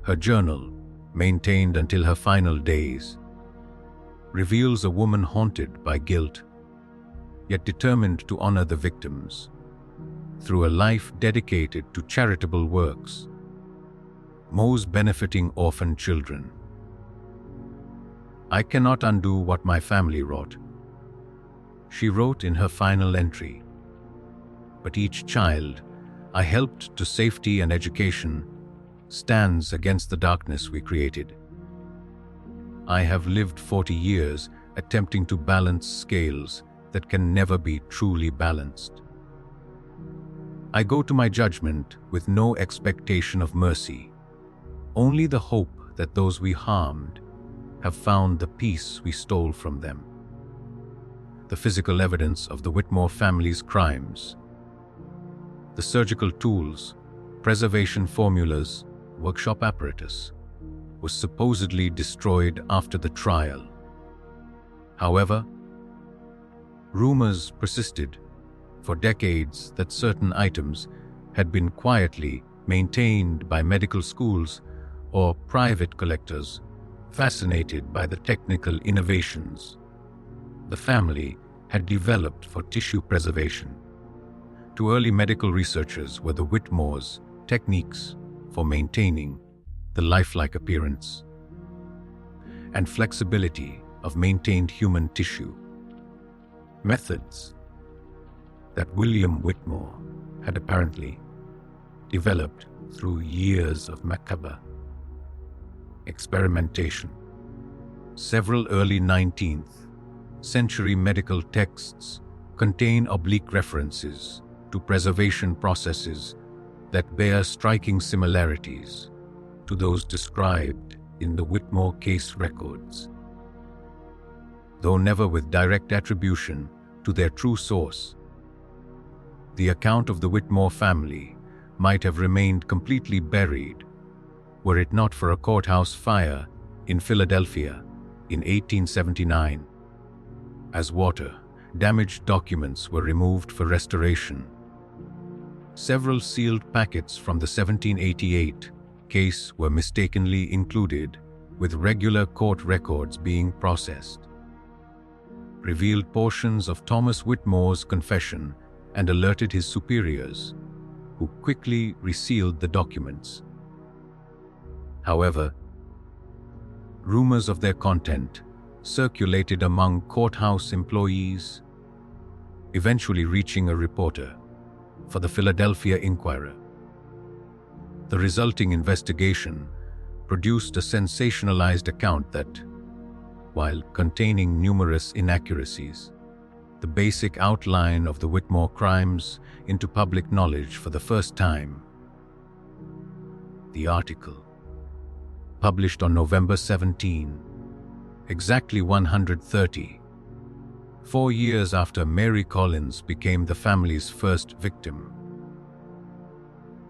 Her journal, maintained until her final days, reveals a woman haunted by guilt, yet determined to honor the victims through a life dedicated to charitable works, most benefiting orphan children. "I cannot undo what my family wrought," she wrote in her final entry, "but each child I helped to safety and education stands against the darkness we created. I have lived 40 years attempting to balance scales that can never be truly balanced. I go to my judgment with no expectation of mercy, only the hope that those we harmed have found the peace we stole from them." The physical evidence of the Whitmore family's crimes, the surgical tools, preservation formulas, workshop apparatus, was supposedly destroyed after the trial. However, rumors persisted for decades that certain items had been quietly maintained by medical schools or private collectors fascinated by the technical innovations the family had developed for tissue preservation. To early medical researchers were the Whitmore's techniques for maintaining the lifelike appearance and flexibility of maintained human tissue, methods that William Whitmore had apparently developed through years of macabre experimentation. Several early 19th century medical texts contain oblique references to preservation processes that bear striking similarities to those described in the Whitmore case records, though never with direct attribution to their true source. The account of the Whitmore family might have remained completely buried were it not for a courthouse fire in Philadelphia in 1879. As water, damaged documents were removed for restoration. Several sealed packets from the 1788 case were mistakenly included, with regular court records being processed. Revealed portions of Thomas Whitmore's confession and alerted his superiors, who quickly resealed the documents. However, rumors of their content circulated among courthouse employees, eventually reaching a reporter for the Philadelphia Inquirer. The resulting investigation produced a sensationalized account that, while containing numerous inaccuracies, the basic outline of the Whitmore crimes into public knowledge for the first time. The article, published on November 17, exactly 4 years after Mary Collins became the family's first victim,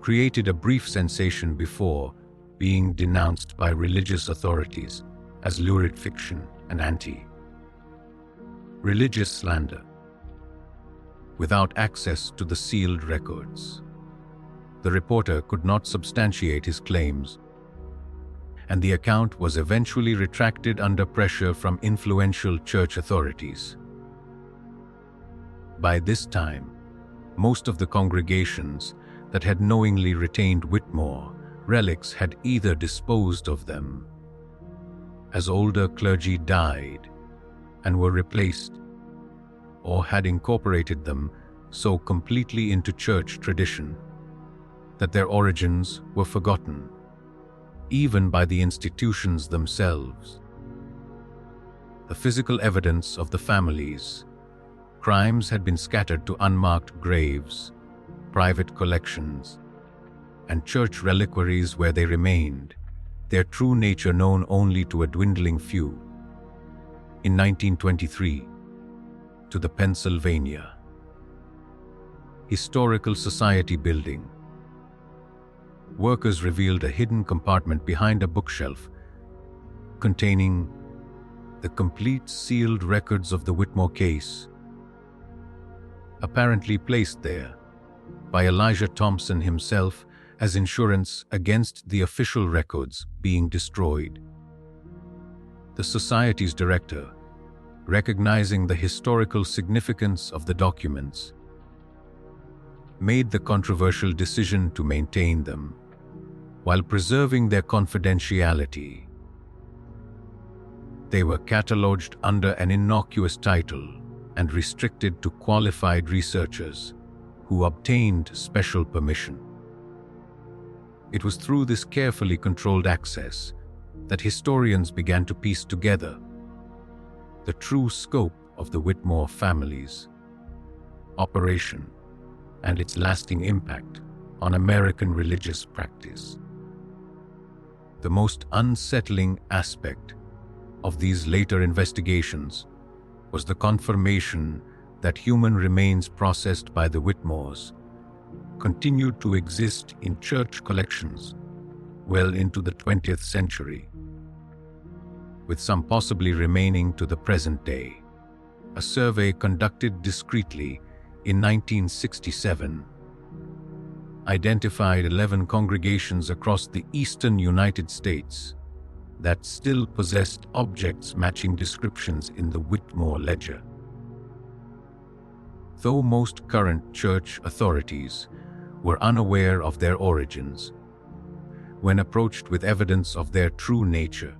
created a brief sensation before being denounced by religious authorities as lurid fiction and anti-religious slander. Without access to the sealed records, the reporter could not substantiate his claims, and the account was eventually retracted under pressure from influential church authorities. By this time, most of the congregations that had knowingly retained Whitmore relics had either disposed of them, as older clergy died and were replaced, or had incorporated them so completely into church tradition that their origins were forgotten, even by the institutions themselves. The physical evidence of the family's crimes had been scattered to unmarked graves, private collections, and church reliquaries where they remained, their true nature known only to a dwindling few. In 1923, to the Pennsylvania Historical Society building, workers revealed a hidden compartment behind a bookshelf containing the complete sealed records of the Whitmore case, apparently placed there by Elijah Thompson himself as insurance against the official records being destroyed. The Society's director, recognizing the historical significance of the documents, made the controversial decision to maintain them while preserving their confidentiality. They were catalogued under an innocuous title and restricted to qualified researchers who obtained special permission. It was through this carefully controlled access that historians began to piece together the true scope of the Whitmore family's operation and its lasting impact on American religious practice. The most unsettling aspect of these later investigations was the confirmation that human remains processed by the Whitmores continued to exist in church collections well into the 20th century, with some possibly remaining to the present day. A survey conducted discreetly in 1967 identified 11 congregations across the eastern United States that still possessed objects matching descriptions in the Whitmore ledger. Though most current church authorities were unaware of their origins, when approached with evidence of their true nature,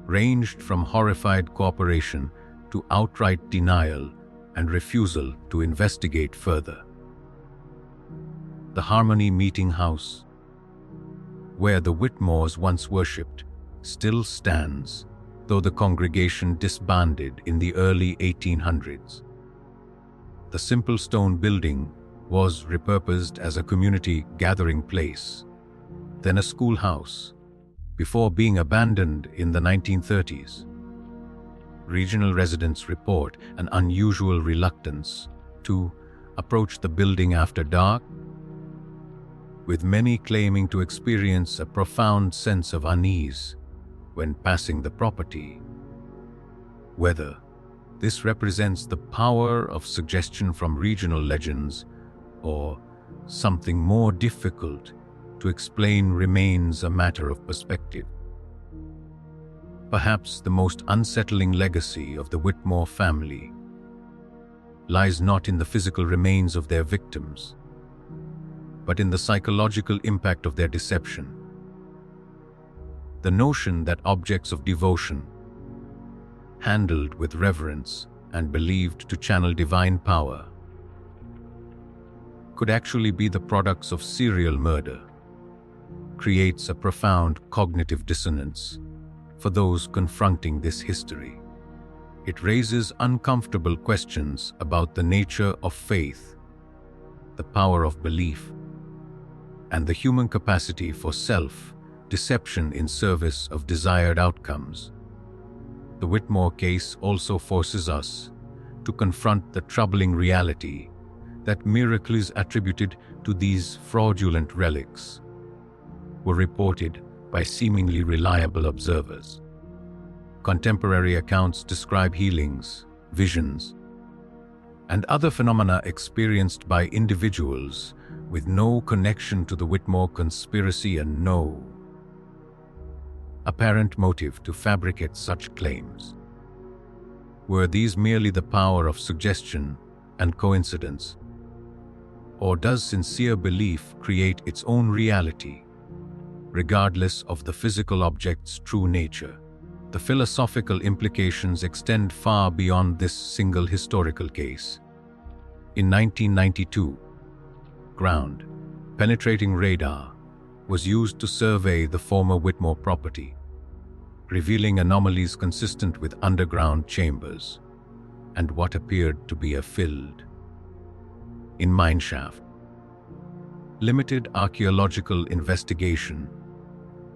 ranged from horrified cooperation to outright denial and refusal to investigate further. The Harmony Meeting House, where the Whitmores once worshipped, still stands, though the congregation disbanded in the early 1800s. The simple stone building was repurposed as a community gathering place, then a schoolhouse, before being abandoned in the 1930s. Regional residents report an unusual reluctance to approach the building after dark, with many claiming to experience a profound sense of unease when passing the property. Whether this represents the power of suggestion from regional legends or something more difficult to explain remains a matter of perspective. Perhaps the most unsettling legacy of the Whitmore family lies not in the physical remains of their victims, but in the psychological impact of their deception. The notion that objects of devotion, handled with reverence and believed to channel divine power, could actually be the products of serial murder, creates a profound cognitive dissonance for those confronting this history. It raises uncomfortable questions about the nature of faith, the power of belief, and the human capacity for self-deception in service of desired outcomes. The Whitmore case also forces us to confront the troubling reality that miracles attributed to these fraudulent relics were reported by seemingly reliable observers. Contemporary accounts describe healings, visions, and other phenomena experienced by individuals with no connection to the Whitmore conspiracy and no apparent motive to fabricate such claims. Were these merely the power of suggestion and coincidence? Or does sincere belief create its own reality, regardless of the physical object's true nature? The philosophical implications extend far beyond this single historical case. In 1992, ground-penetrating radar was used to survey the former Whitmore property, revealing anomalies consistent with underground chambers and what appeared to be a filled-in mineshaft. Limited archaeological investigation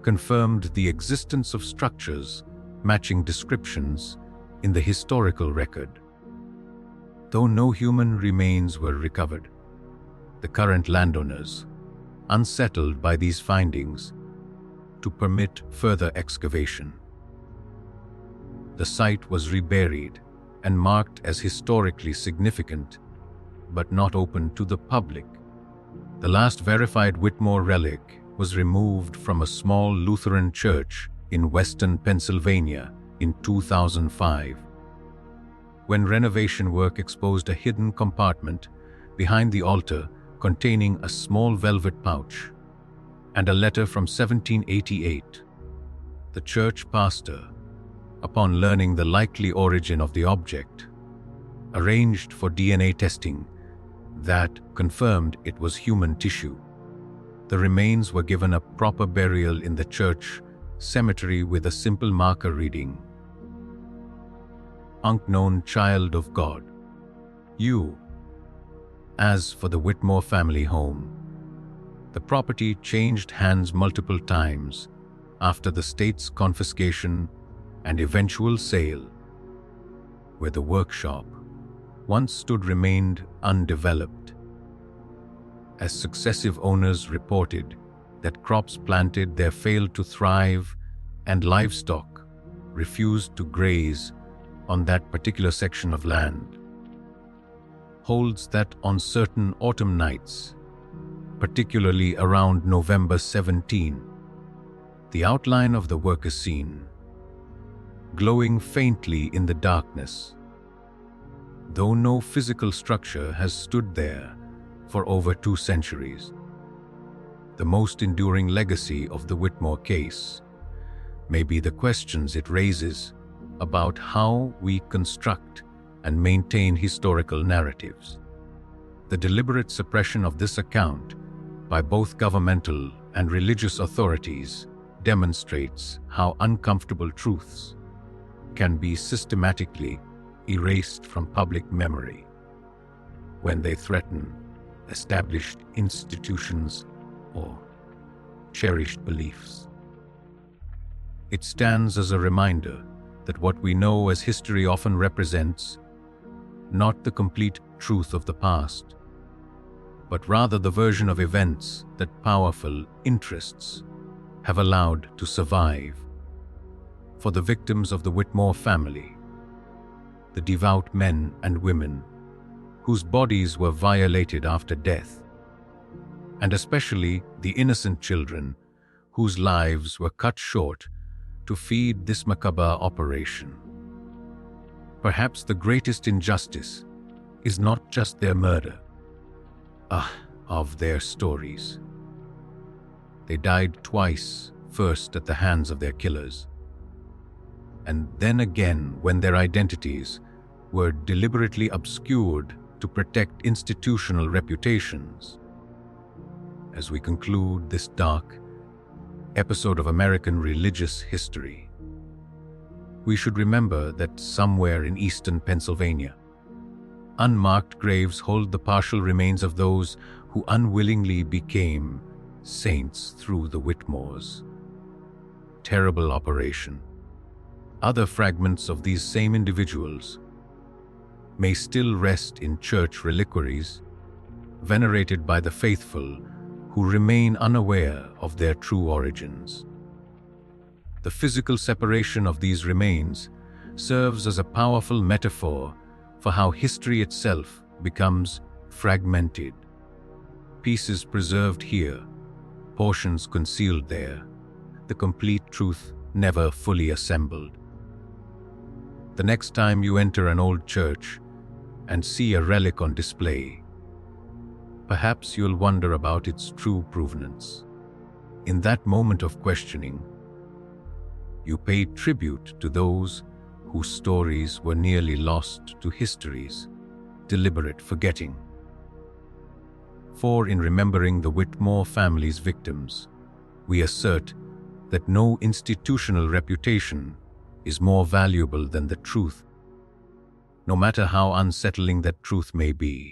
confirmed the existence of structures matching descriptions in the historical record. Though no human remains were recovered, the current landowners, unsettled by these findings, to permit further excavation. The site was reburied and marked as historically significant, but not open to the public. The last verified Whitmore relic was removed from a small Lutheran church in western Pennsylvania in 2005, when renovation work exposed a hidden compartment behind the altar containing a small velvet pouch and a letter from 1788. The church pastor, upon learning the likely origin of the object, arranged for DNA testing that confirmed it was human tissue. The remains were given a proper burial in the church cemetery with a simple marker reading, "Unknown Child of God, you." As for the Whitmore family home, the property changed hands multiple times after the state's confiscation and eventual sale. Where the workshop once stood remained undeveloped, as successive owners reported that crops planted there failed to thrive and livestock refused to graze on that particular section of land. Holds that on certain autumn nights, particularly around November 17, the outline of the work is seen, glowing faintly in the darkness, though no physical structure has stood there for over 2 centuries. The most enduring legacy of the Whitmore case may be the questions it raises about how we construct and maintain historical narratives. The deliberate suppression of this account by both governmental and religious authorities demonstrates how uncomfortable truths can be systematically erased from public memory when they threaten established institutions or cherished beliefs. It stands as a reminder that what we know as history often represents not the complete truth of the past, but rather the version of events that powerful interests have allowed to survive. For the victims of the Whitmore family, the devout men and women whose bodies were violated after death, and especially the innocent children whose lives were cut short to feed this macabre operation. Perhaps the greatest injustice is not just their murder, of their stories. They died twice, first at the hands of their killers, and then again when their identities were deliberately obscured to protect institutional reputations. As we conclude this dark episode of American religious history, we should remember that somewhere in eastern Pennsylvania, unmarked graves hold the partial remains of those who unwillingly became saints through the Whitmores. Terrible operation. Other fragments of these same individuals may still rest in church reliquaries, venerated by the faithful who remain unaware of their true origins. The physical separation of these remains serves as a powerful metaphor for how history itself becomes fragmented. Pieces preserved here, portions concealed there, the complete truth never fully assembled. The next time you enter an old church and see a relic on display, perhaps you'll wonder about its true provenance. In that moment of questioning, you pay tribute to those whose stories were nearly lost to history's deliberate forgetting. For in remembering the Whitmore family's victims, we assert that no institutional reputation is more valuable than the truth, no matter how unsettling that truth may be.